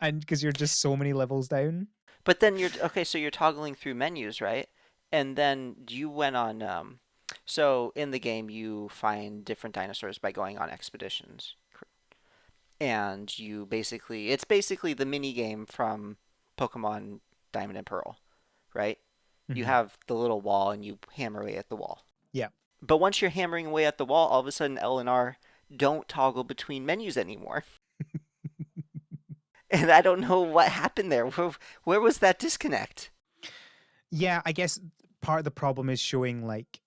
S1: and because you're just so many levels down.
S2: But then you're okay, so you're toggling through menus, right? And then you went on so in the game you find different dinosaurs by going on expeditions. And you basically it's basically the mini game from Pokemon Diamond and Pearl, right? You
S1: Hmm.
S2: have the little wall and you hammer away at the wall.
S1: Yeah.
S2: But once you're hammering away at the wall, all of a sudden L and R don't toggle between menus anymore. And I don't know what happened there. Where was that disconnect?
S1: Yeah, I guess part of the problem is showing like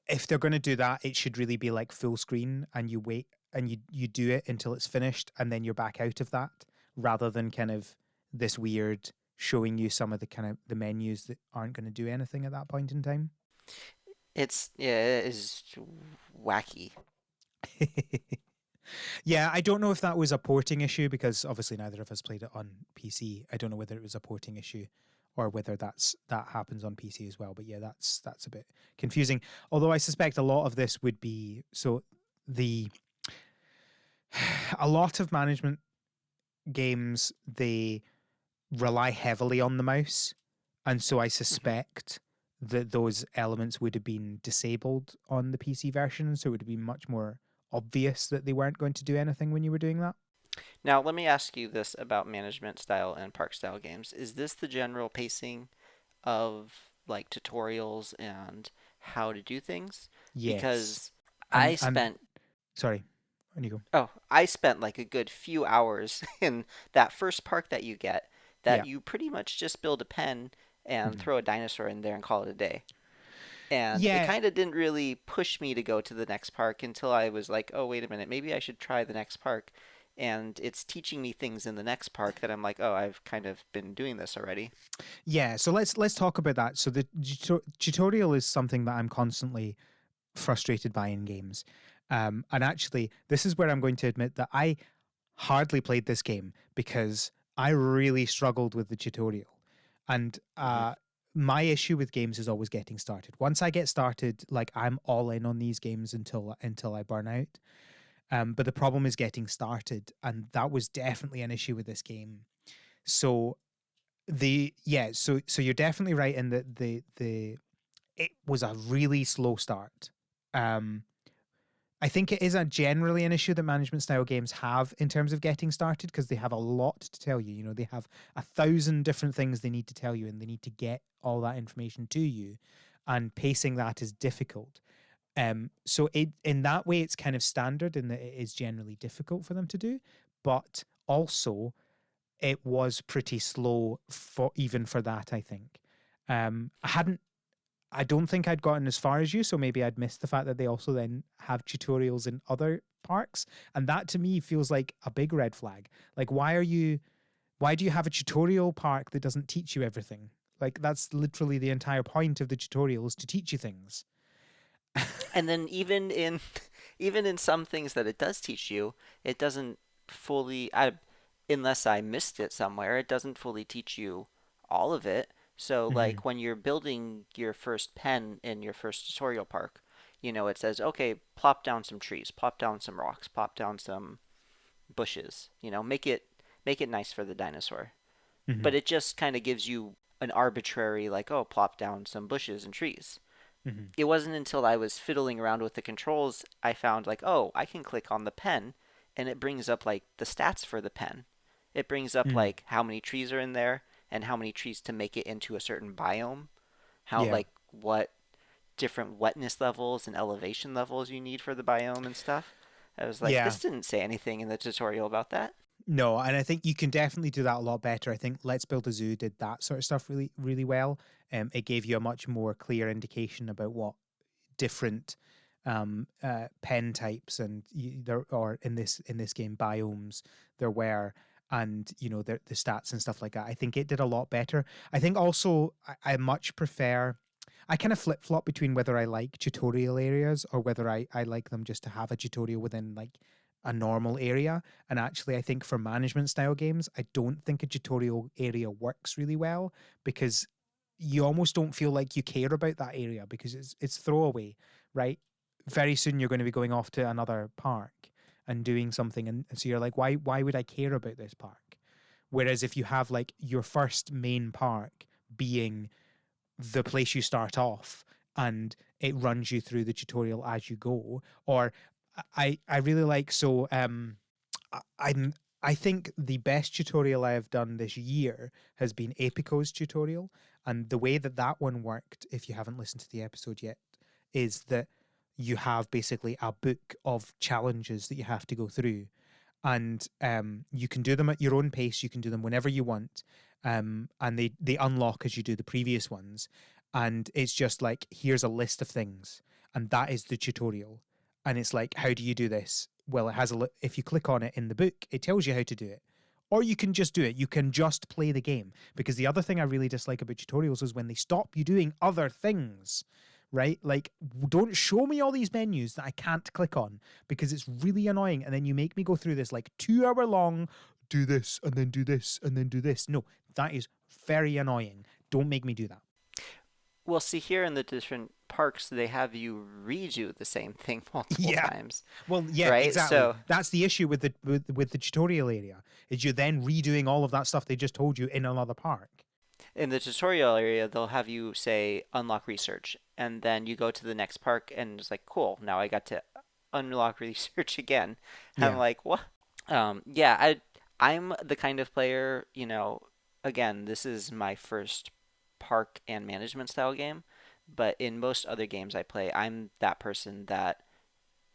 S1: if they're going to do that, it should really be like full screen and you wait and you do it until it's finished and then you're back out of that rather than kind of this weird showing you some of the kind of the menus that aren't going to do anything at that point in time.
S2: It's yeah, it is wacky.
S1: Yeah, I don't know if that was a porting issue because obviously neither of us played it on PC. I don't know whether it was a porting issue or whether that happens on PC as well. But yeah, that's a bit confusing. Although I suspect a lot of this would be so the a lot of management games they rely heavily on the mouse, and so I
S2: Hmm.
S1: suspect that those elements would have been disabled on the PC version, so it would have been much more obvious that they weren't going to do anything when you were doing that.
S2: Now, let me ask you this about management style and park style games. Is this the general pacing of like tutorials and how to do things?
S1: Yes,
S2: Because I
S1: and
S2: spent
S1: sorry, on you go.
S2: I spent like a good few hours in that first park that you get that
S1: Yeah.
S2: you pretty much just build a pen and
S1: Mhm.
S2: throw a dinosaur in there and call it a day. And it
S1: Yeah,
S2: kind of didn't really push me to go to the next park until I was like, oh, wait a minute, maybe I should try the next park. And it's teaching me things in the next park that I'm like, oh, I've kind of been doing this already.
S1: yeah. So let's talk about that. So the tutorial is something that I'm constantly frustrated by in games. And actually, this is where I'm going to admit that I hardly played this game because I really struggled with the tutorial. And
S2: Hmm.
S1: my issue with games is always getting started. Once I get started, like I'm all in on these games until I burn out. But the problem is getting started, and that was definitely an issue with this game. So so you're definitely right in that the it was a really slow start. Um, I think it is a generally an issue that management style games have in terms of getting started because they have a lot to tell you. You know, they have 1,000 different things they need to tell you, and they need to get all that information to you, and pacing that is difficult. So it in that way, it's kind of standard in that it is generally difficult for them to do, but also it was pretty slow for even for that. I think I don't think I'd gotten as far as you, so maybe I'd missed the fact that they also then have tutorials in other parks, and that to me feels like a big red flag. Like, why do you have a tutorial park that doesn't teach you everything? Like, that's literally the entire point of the tutorials to teach you things.
S2: And then even in some things that it does teach you, it doesn't fully unless I missed it somewhere, it doesn't fully teach you all of it. So
S1: Hmm.
S2: like when you're building your first pen in your first tutorial park, it says, "Okay, plop down some trees, plop down some rocks, plop down some bushes, make it nice for the dinosaur."
S1: Hmm.
S2: But it just kind of gives you an arbitrary like, "Oh, plop down some bushes and trees."
S1: Hmm.
S2: It wasn't until I was fiddling around with the controls I found like, oh, I can click on the pen and it brings up like the stats for the pen. It brings up
S1: Hmm.
S2: like how many trees are in there and how many trees to make it into a certain biome, how
S1: Yeah.
S2: like what different wetness levels and elevation levels you need for the biome and stuff. I was like,
S1: Yeah.
S2: this didn't say anything in the tutorial about that.
S1: No, and I think you can definitely do that a lot better. I think Let's Build a Zoo did that sort of stuff really, really well. It gave you a much more clear indication about what different pen types and there or in this game biomes there were, and the stats and stuff like that. I think it did a lot better. I think also I much prefer. I kind of flip flop between whether I like tutorial areas or whether I like them just to have a tutorial within like a normal area. And actually, I think for management style games, I don't think a tutorial area works really well because you almost don't feel like you care about that area because it's throwaway, right? Very soon you're going to be going off to another park and doing something, and so you're like, why would I care about this park? Whereas if you have like your first main park being the place you start off and it runs you through the tutorial as you go, or I really like, so I'm I think the best tutorial I have done this year has been Apico's tutorial, and the way that that one worked, if you haven't listened to the episode yet, is that you have basically a book of challenges that you have to go through, and you can do them at your own pace. You can do them whenever you want, and they unlock as you do the previous ones. And it's just like, here's a list of things, and that is the tutorial. And it's like, how do you do this? Well, it has if you click on it in the book, it tells you how to do it. Or you can just do it. You can just play the game. Because the other thing I really dislike about tutorials is when they stop you doing other things, right? Like, don't show me all these menus that I can't click on because it's really annoying. And then you make me go through this like 2 hour long, do this and then do this and then do this. No, that is very annoying. Don't make me do that.
S2: Well, see, here in the different parks, they have you redo the same thing multiple
S1: Yeah.
S2: times,
S1: Well, yeah,
S2: right?
S1: exactly.
S2: So
S1: That's the issue with the tutorial area, is you're then redoing all of that stuff they just told you in another park.
S2: in the tutorial area, they'll have you say unlock research, and then you go to the next park, and it's like, cool, now I got to unlock research again. And I'm
S1: Yeah.
S2: like, what? Yeah, I'm the kind of player, again, this is my first park and management style game, but in most other games I play, I'm that person that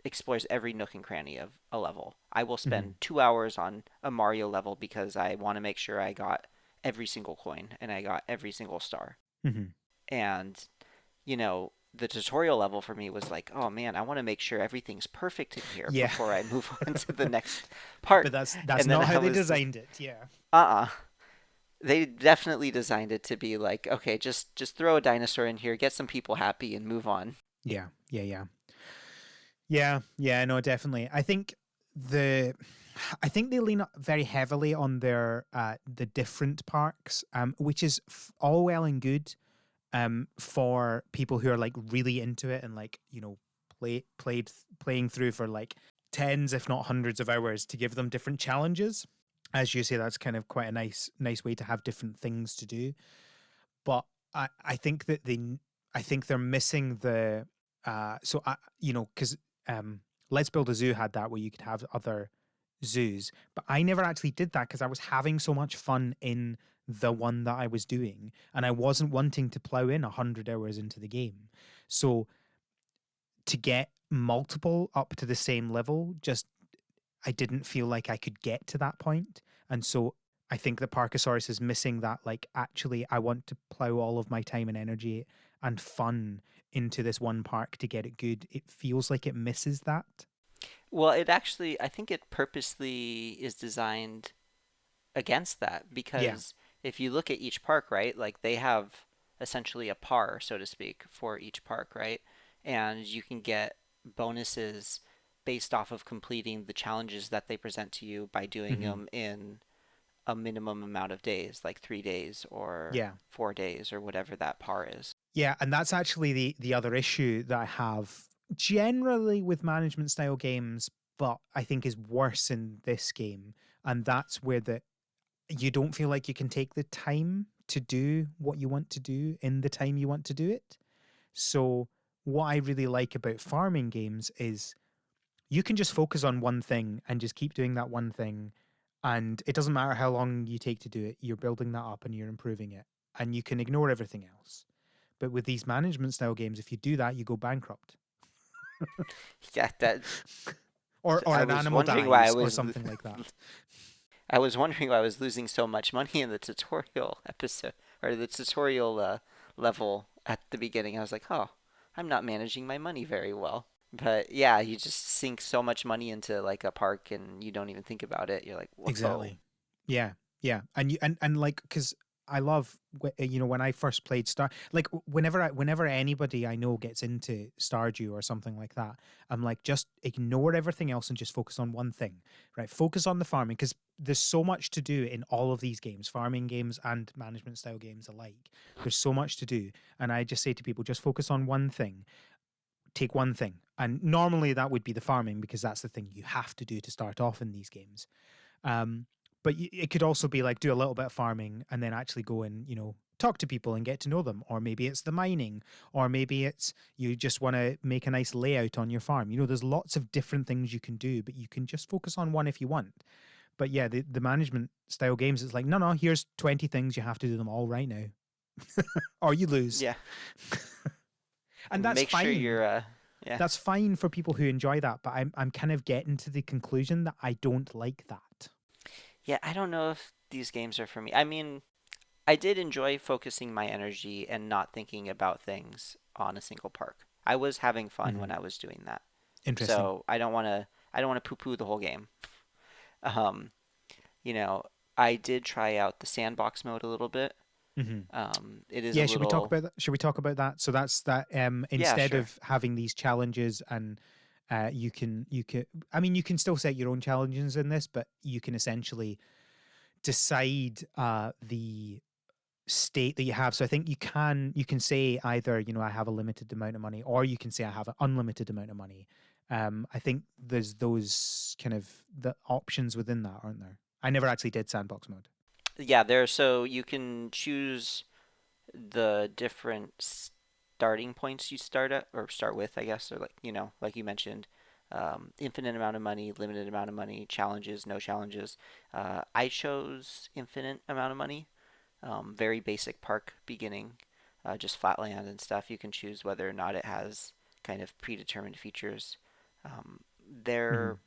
S2: explores every nook and cranny of a level. I will
S1: Mm-hmm.
S2: spend 2 hours on a Mario level because I want to make sure I got every single coin and I got every single star.
S1: Mm-hmm.
S2: And, the tutorial level for me was like, oh man, I want to make sure everything's perfect in here
S1: Yeah.
S2: before I move on to the next
S1: But
S2: part.
S1: that's
S2: And then
S1: not
S2: I
S1: how they
S2: was like,
S1: designed it. Yeah.
S2: uh-uh. They definitely designed it to be like, okay, just throw a dinosaur in here, get some people happy, and move on.
S1: Yeah. Yeah. Yeah. Yeah. Yeah. No, definitely. The I think they lean very heavily on the different parks, which is all well and good, for people who are like really into it and like, playing through for like tens if not hundreds of hours, to give them different challenges. As you say, that's kind of quite a nice way to have different things to do. But I think that I think they're missing the so I because Let's Build a Zoo had that, where you could have other zoos, but I never actually did that because I was having so much fun in the one that I was doing, and I wasn't wanting to plow in 100 hours into the game. So to get multiple up to the same level, just I didn't feel like I could get to that point. And so I think that Parkasaurus is missing that, like, actually, I want to plow all of my time and energy and fun into this one park to get it good. It feels like it misses that.
S2: Well, it actually, I think it purposely is designed against that
S1: Yeah.
S2: because if you look at each park, right, like they have essentially a par, so to speak, for each park, right? And you can get bonuses based off of completing the challenges that they present to you by doing
S1: Hmm.
S2: them in a minimum amount of days, like 3 days or
S1: Yeah.
S2: 4 days or whatever that par is.
S1: Yeah. And that's actually the other issue that I have generally with management style games, but I think is worse in this game. And that's where you don't feel like you can take the time to do what you want to do in the time you want to do it. So, what I really like about farming games is you can just focus on one thing and just keep doing that one thing. And it doesn't matter how long you take to do it, you're building that up and you're improving it. And you can ignore everything else. But with these management style games, if you do that, you go bankrupt.
S2: Yeah, that
S1: Or
S2: I
S1: an
S2: was
S1: animal
S2: wondering why I
S1: dies or
S2: was
S1: something like that.
S2: I was wondering why I was losing so much money in the tutorial episode or the tutorial level at the beginning. I was like, oh, I'm not managing my money very well. But yeah, you just sink so much money into like a park and you don't even think about it. You're like, whoa.
S1: Exactly. Yeah. Yeah. And like, because I love when I first played whenever anybody I know gets into Stardew or something like that, I'm like, just ignore everything else and just focus on one thing, right? Focus on the farming, because there's so much to do in all of these games, farming games and management style games alike. There's so much to do, and I just say to people, just focus on one thing, take one thing, and normally that would be the farming, because that's the thing you have to do to start off in these games. um, but it could also be like, do a little bit of farming and then actually go and, talk to people and get to know them. Or maybe it's the mining, or maybe it's you just want to make a nice layout on your farm. There's lots of different things you can do, but you can just focus on one if you want. But yeah, the management style games, it's like, no, no, here's 20 things, you have to do them all right now, or you lose.
S2: Yeah.
S1: And that's
S2: Make sure
S1: fine.
S2: you're yeah.
S1: That's fine for people who enjoy that, but I'm kind of getting to the conclusion that I don't like that.
S2: Yeah, I don't know if these games are for me. I mean, I did enjoy focusing my energy and not thinking about things on a single park. I was having fun
S1: Hmm.
S2: when I was doing that.
S1: Interesting.
S2: So I don't want to poo-poo the whole game. Um, you know, I did try out the sandbox mode a little bit.
S1: Hmm.
S2: It is a
S1: Yeah, should we talk
S2: little
S1: about that? Should we talk about that? So that's that.
S2: yeah,
S1: Instead
S2: sure.
S1: of having these challenges, and you can. I mean, you can still set your own challenges in this, but you can essentially decide the state that you have. So I think you can say either, I have a limited amount of money, or you can say I have an unlimited amount of money. I think there's those kind of the options within that, aren't there? I never actually did sandbox mode.
S2: Yeah, there so you can choose the different starting points you start at or start with, I guess, or like like you mentioned, infinite amount of money, limited amount of money, challenges, no challenges. I chose infinite amount of money, very basic park beginning, just flat land and stuff. You can choose whether or not it has kind of predetermined features. Their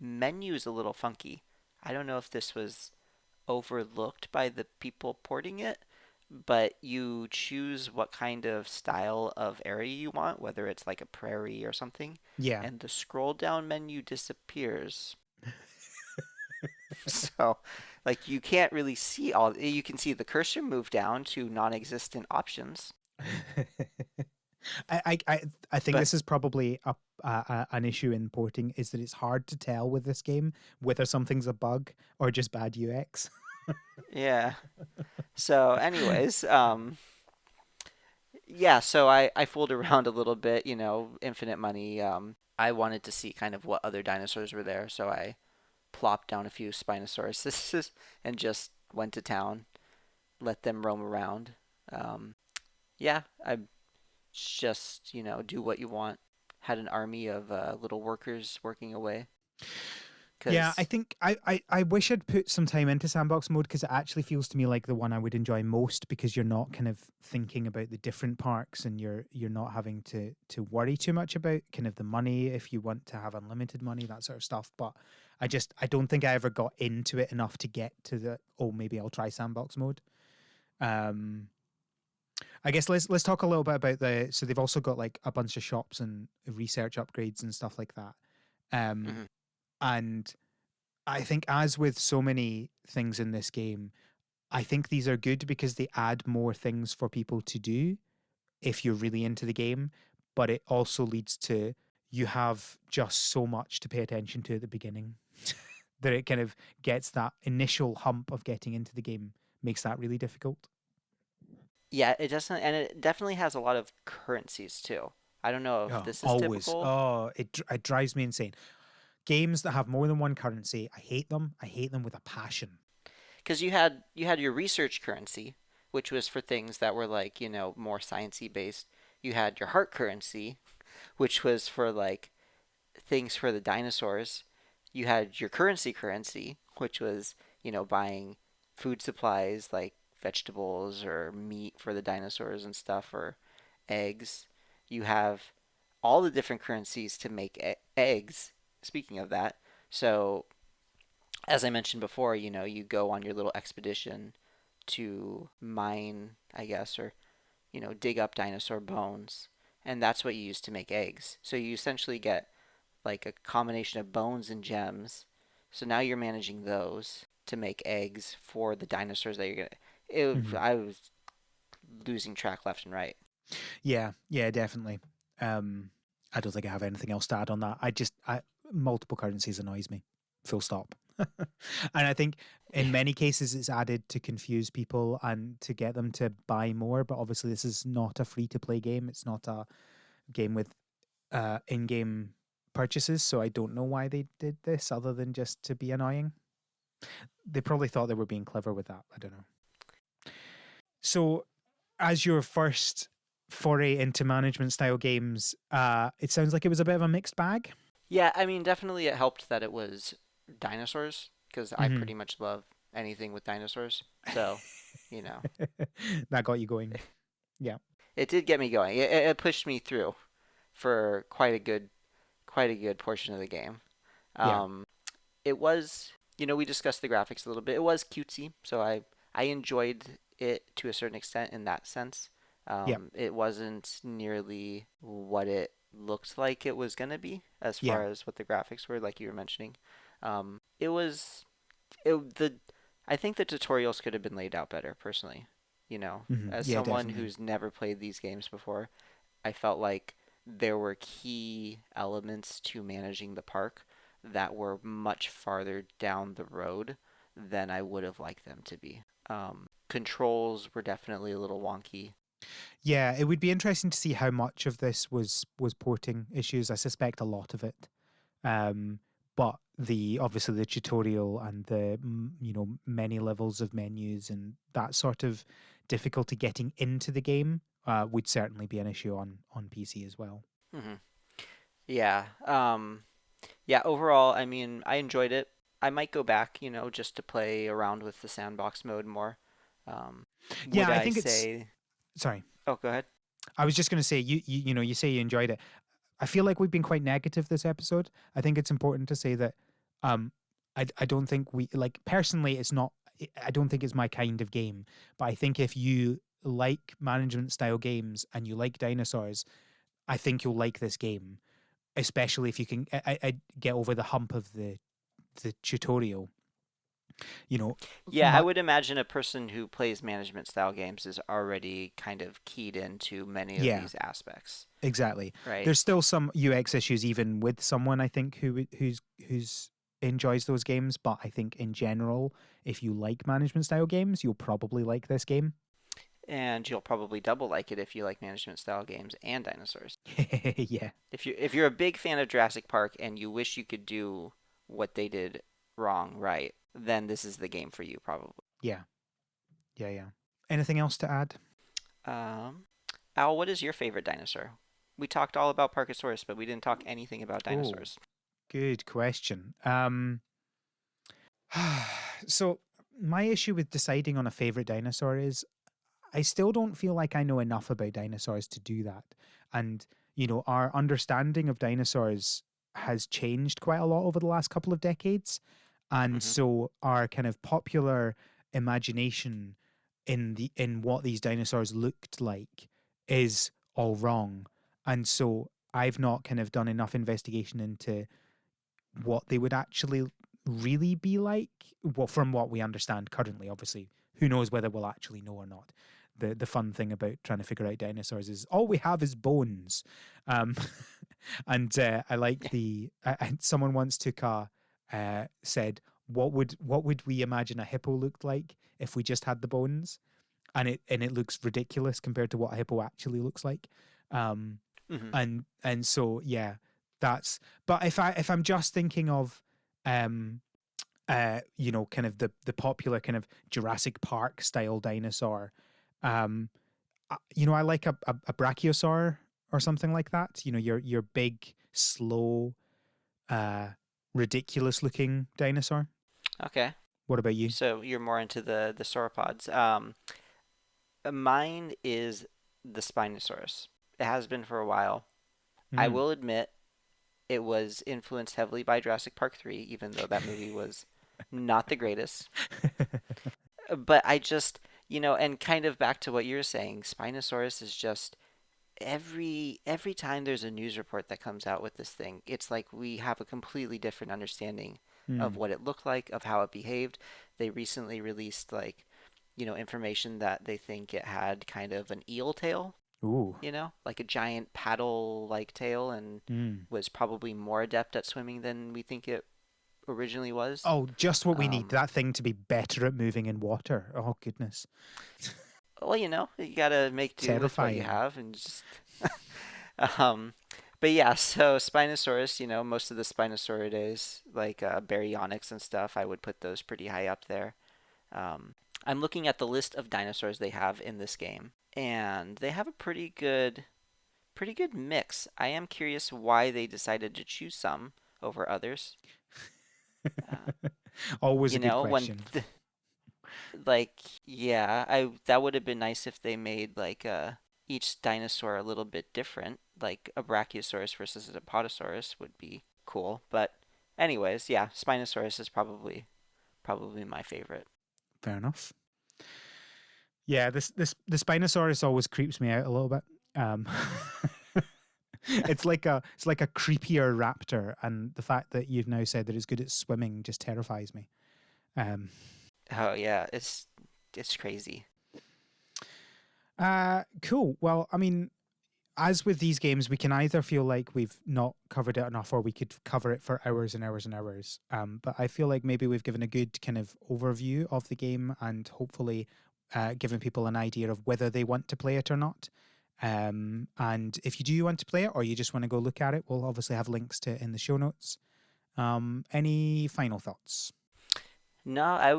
S1: Hmm.
S2: menu is a little funky. I don't know if this was overlooked by the people porting it, but you choose what kind of style of area you want, whether it's like a prairie or something,
S1: Yeah.
S2: and the scroll down menu disappears. So, like, you can't really see all, you can see the cursor move down to non existent options,
S1: I, I I I think
S2: but
S1: this is probably an issue in porting, is that it's hard to tell with this game whether something's a bug or just bad UX.
S2: yeah. So, anyways, yeah, so I fooled around a little bit, infinite money. I wanted to see kind of what other dinosaurs were there, so I plopped down a few Spinosauruses and just went to town, let them roam around. Um, yeah, I just, do what you want. Had an army of little workers working away.
S1: Yeah, I
S2: Because,
S1: think I wish I'd put some time into sandbox mode, because it actually feels to me like the one I would enjoy most, because you're not kind of thinking about the different parks, and you're not having to worry too much about kind of the money, if you want to have unlimited money, that sort of stuff. But I don't think I ever got into it enough to get to the, oh, maybe I'll try sandbox mode. Um I guess let's talk a little bit about so they've also got like a bunch of shops and research upgrades and stuff like that. Um
S2: mhm.
S1: and I think, as with so many things in this game, I think these are good because they add more things for people to do if you're really into the game. But it also leads to, you have just so much to pay attention to at the beginning that it kind of gets that initial hump of getting into the game, makes that really difficult.
S2: Yeah, it doesn't, and it definitely has a lot of currencies too. I don't know if
S1: Oh,
S2: this is
S1: always.
S2: typical,
S1: Oh, it drives me insane. Games that have more than one currency, I hate them. I hate them with a passion.
S2: because you had your research currency, which was for things that were like more sciencey based. You had your heart currency, which was for like things for the dinosaurs. You had your currency, which was, buying food supplies like vegetables or meat for the dinosaurs and stuff, or eggs. You have all the different currencies to make eggs. Speaking of that, so as I mentioned before, you go on your little expedition to mine, I guess, or, dig up dinosaur bones. And that's what you use to make eggs. So you essentially get like a combination of bones and gems. So now you're managing those to make eggs for the dinosaurs that you're gonna.
S1: Hmm.
S2: I was losing track left and right.
S1: Yeah, yeah, definitely. Um, I don't think I have anything else to add on that. Multiple currencies annoys me. Full stop. And I think in many cases it's added to confuse people and to get them to buy more. But obviously, this is not a free to play game. It's not a game with in game purchases. So I don't know why they did this other than just to be annoying. They probably thought they were being clever with that. I don't know. So, as your first foray into management style games, it sounds like it was a bit of a mixed bag.
S2: Yeah, I mean, definitely it helped that it was dinosaurs because I
S1: Mm-hmm.
S2: pretty much love anything with dinosaurs. So, you know,
S1: That got you going. Yeah.
S2: it did get me going. It pushed me through for quite a good portion of the game.
S1: Yeah.
S2: Um, it was, we discussed the graphics a little bit. It was cutesy, so I enjoyed it to a certain extent in that sense.
S1: Yeah.
S2: It wasn't nearly what it looked like it was gonna be as
S1: Yeah.
S2: far as what the graphics were, like you were mentioning. It was the I think the tutorials could have been laid out better, personally.
S1: Mm-hmm.
S2: As
S1: Yeah,
S2: someone
S1: definitely.
S2: who's never played these games before, I felt like there were key elements to managing the park that were much farther down the road than I would have liked them to be. Controls were definitely a little wonky.
S1: Yeah, it would be interesting to see how much of this was porting issues. I suspect a lot of it. Um, but the obviously the tutorial and the many levels of menus and that sort of difficulty getting into the game would certainly be an issue on PC as well.
S2: Hmm. Yeah. Yeah, overall, I mean, I enjoyed it. I might go back, just to play around with the sandbox mode more. Would
S1: Yeah, I
S2: I
S1: think it's
S2: say,
S1: sorry.
S2: oh, go ahead.
S1: I was just going to say you say you enjoyed it. I feel like we've been quite negative this episode. I think it's important to say that um I don't think we like personally it's not I don't think it's my kind of game, but I think if you like management style games and you like dinosaurs, I think you'll like this game, especially if you can I get over the hump of the tutorial, you know.
S2: Yeah, I
S1: My,
S2: would imagine a person who plays management style games is already kind of keyed into many of
S1: yeah,
S2: these aspects,
S1: exactly.
S2: right?
S1: There's still some UX issues even with someone I think who's enjoys those games, but I think in general, if you like management style games, you'll probably like this game.
S2: And you'll probably double like it if you like management style games and dinosaurs.
S1: Yeah.
S2: If you're a big fan of Jurassic Park and you wish you could do what they did wrong right, then this is the game for you probably.
S1: Yeah. Yeah, yeah. Anything else to add?
S2: Um, Al, what is your favorite dinosaur? We talked all about Parkasaurus, but we didn't talk anything about
S1: Oh,
S2: dinosaurs.
S1: good question. So my issue with deciding on a favorite dinosaur is I still don't feel like I know enough about dinosaurs to do that. And, our understanding of dinosaurs has changed quite a lot over the last couple of decades. And
S2: Hmm.
S1: so our kind of popular imagination in what these dinosaurs looked like is all wrong. And so I've not kind of done enough investigation into what they would actually really be like. Well, from what we understand currently, obviously, who knows whether we'll actually know or not. The fun thing about trying to figure out dinosaurs is all we have is bones. Um, and I like someone once took a said what would we imagine a hippo looked like if we just had the bones, and it looks ridiculous compared to what a hippo actually looks like. Um,
S2: Hmm.
S1: and so yeah, that's. But if I'm just thinking of um kind of the popular kind of Jurassic Park style dinosaur, I like a brachiosaur or something like that. Your big, slow, uh ridiculous looking dinosaur.
S2: Okay,
S1: What about you?
S2: so you're more into the sauropods. Mine is the Spinosaurus. It has been for a while. I
S1: Mm.
S2: will admit it was influenced heavily by Jurassic Park 3, even though that movie was not the greatest. But I just, and kind of back to what you're saying, Spinosaurus is just every time there's a news report that comes out with this thing, it's like we have a completely different understanding of
S1: Mm.
S2: what it looked like, of how it behaved. They recently released like, information that they think it had kind of an eel tail,
S1: Ooh.
S2: like a giant paddle-like tail, and
S1: Mm.
S2: was probably more adept at swimming than we think it originally was.
S1: Oh, just what we need.
S2: Um,
S1: That thing to be better at moving in water. Oh, goodness.
S2: well, you gotta make do with what you
S1: Terrifying.
S2: have and just um, but yeah, so Spinosaurus, most of the Spinosauridae, like Baryonyx and stuff, I would put those pretty high up there. Um, I'm looking at the list of dinosaurs they have in this game, and they have a pretty good mix. I am curious why they decided to choose some over others. Uh,
S1: Always
S2: you
S1: a good
S2: know, when
S1: question.
S2: th like yeah, I that would have been nice if they made like each dinosaur a little bit different, like a Brachiosaurus versus a Potosaurus would be cool. But anyways, yeah, Spinosaurus is probably my favorite.
S1: Fair enough. Yeah, this the Spinosaurus always creeps me out a little bit. Um, it's like a creepier raptor, and the fact that you've now said that it's good at swimming just terrifies me. Um,
S2: Oh yeah, it's crazy.
S1: cool. Well, I mean, as with these games, we can either feel like we've not covered it enough, or we could cover it for hours and hours and hours. But I feel like maybe we've given a good kind of overview of the game, and hopefully given people an idea of whether they want to play it or not. And if you do want to play it, or you just want to go look at it, we'll obviously have links to it in the show notes. Any final thoughts?
S2: No, I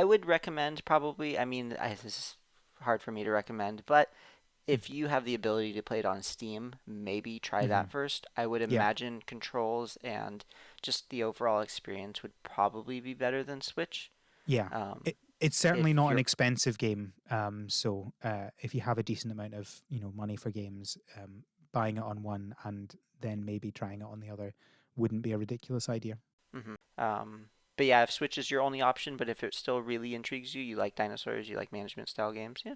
S2: would recommend probably. I mean, this is hard for me to recommend, but if you have the ability to play it on Steam, maybe try
S1: Mm-hmm.
S2: that first. I would
S1: Yeah,
S2: imagine controls and just the overall experience would probably be better than Switch.
S1: yeah.
S2: Um,
S1: It's certainly
S2: if
S1: not an
S2: you're
S1: expensive game. So if you have a decent amount of money for games, buying it on one and then maybe trying it on the other wouldn't be a ridiculous idea.
S2: mhm. But yeah, if Switch is your only option, but if it still really intrigues you, you like dinosaurs, you like management style games, yeah,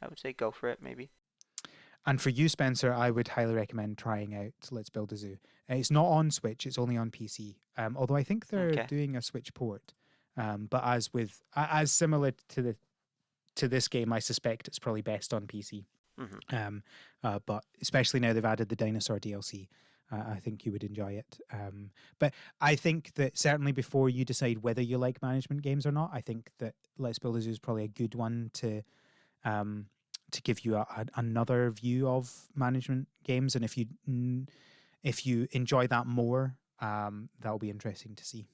S2: I would say go for it, maybe.
S1: And for you, Spencer, I would highly recommend trying out Let's Build a Zoo. It's not on Switch; it's only on PC. Although I think they're
S2: Okay.
S1: doing a Switch port. But as similar to this game, I suspect it's probably best on PC.
S2: Hmm.
S1: Um, but especially now they've added the dinosaur DLC, I think you would enjoy it. But I think that certainly before you decide whether you like management games or not, I think that Let's Build a Zoo is probably a good one um, to give you another view of management games. And if you enjoy that more, that'll be interesting to see,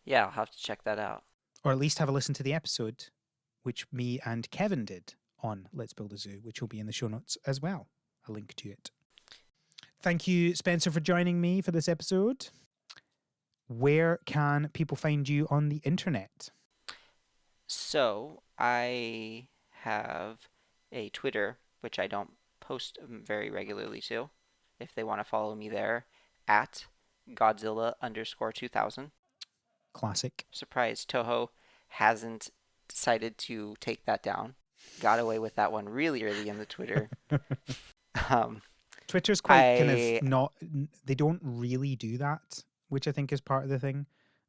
S2: Yeah, I'll have to check that out.
S1: or at least have a listen to the episode which me and Kevin did on Let's Build a Zoo, which will be in the show notes as well. A link to it. Thank you, Spencer, for joining me for this episode. Where can people find you on the internet?
S2: So I have a Twitter, which I don't post very regularly to. If they want to follow me there, at Godzilla_2000.
S1: Classic.
S2: Surprised Toho hasn't decided to take that down. Got away with that one really early in the Twitter. Um,
S1: Twitter's quite kind of
S2: I
S1: not, they don't really do that, which I think is part of the thing.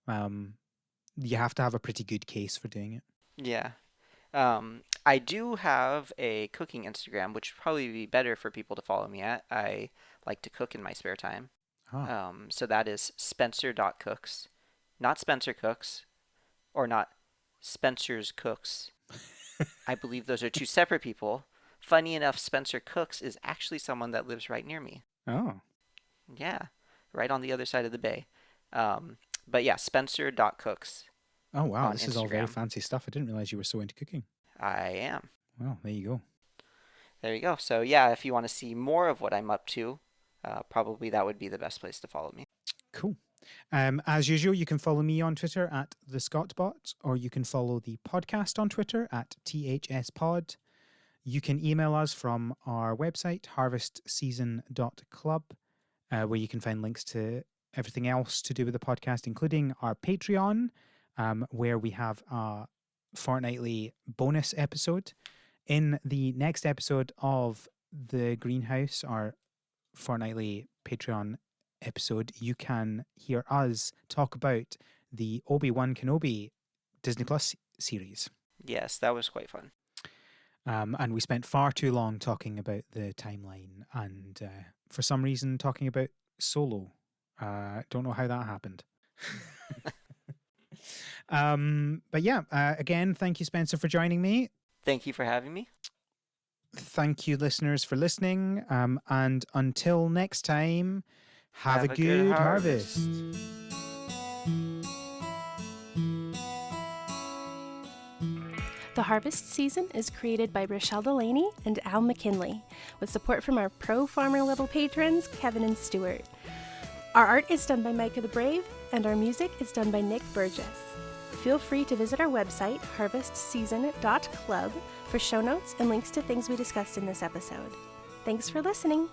S1: Um, you have to have a pretty good case for doing it.
S2: yeah. I do have a cooking Instagram, which would probably be better for people to follow me at. I like to cook in my spare time.
S1: Ah,
S2: So that is Spencer.cooks, not Spencer Cooks, or not Spencer's Cooks. I believe those are two separate people. Funny enough, Spencer Cooks is actually someone that lives right near me.
S1: oh,
S2: Yeah, right on the other side of the bay. Um, but yeah, Spencer.cooks
S1: oh, wow.
S2: on
S1: This is all very
S2: Instagram.
S1: fancy stuff. I didn't realize you were so into cooking.
S2: I am.
S1: Well, there you go.
S2: There you go. So yeah, if you want to see more of what I'm up to, probably that would be the best place to follow me.
S1: Cool. As usual, you can follow me on Twitter at the Scottbot, or you can follow the podcast on Twitter at THSPod. You can email us from our website, harvestseason.club, where you can find links to everything else to do with the podcast, including our Patreon, where we have a fortnightly bonus episode. In the next episode of The Greenhouse, our fortnightly Patreon episode, you can hear us talk about the Obi-Wan Kenobi Disney Plus series.
S2: Yes, that was quite fun.
S1: And we spent far too long talking about the timeline and for some reason talking about Solo. Don't know how that happened. But yeah, again, thank you, Spencer, for joining me.
S2: Thank you for having me.
S1: Thank you, listeners, for listening. And until next time, have a
S2: Have a good
S1: good harvest.
S2: harvest.
S3: The Harvest Season is created by Rochelle Delaney and Al McKinley, with support from our pro farmer level patrons, Kevin and Stuart. Our art is done by Micah the Brave, and our music is done by Nick Burgess. Feel free to visit our website, harvestseason.club, for show notes and links to things we discussed in this episode. Thanks for listening.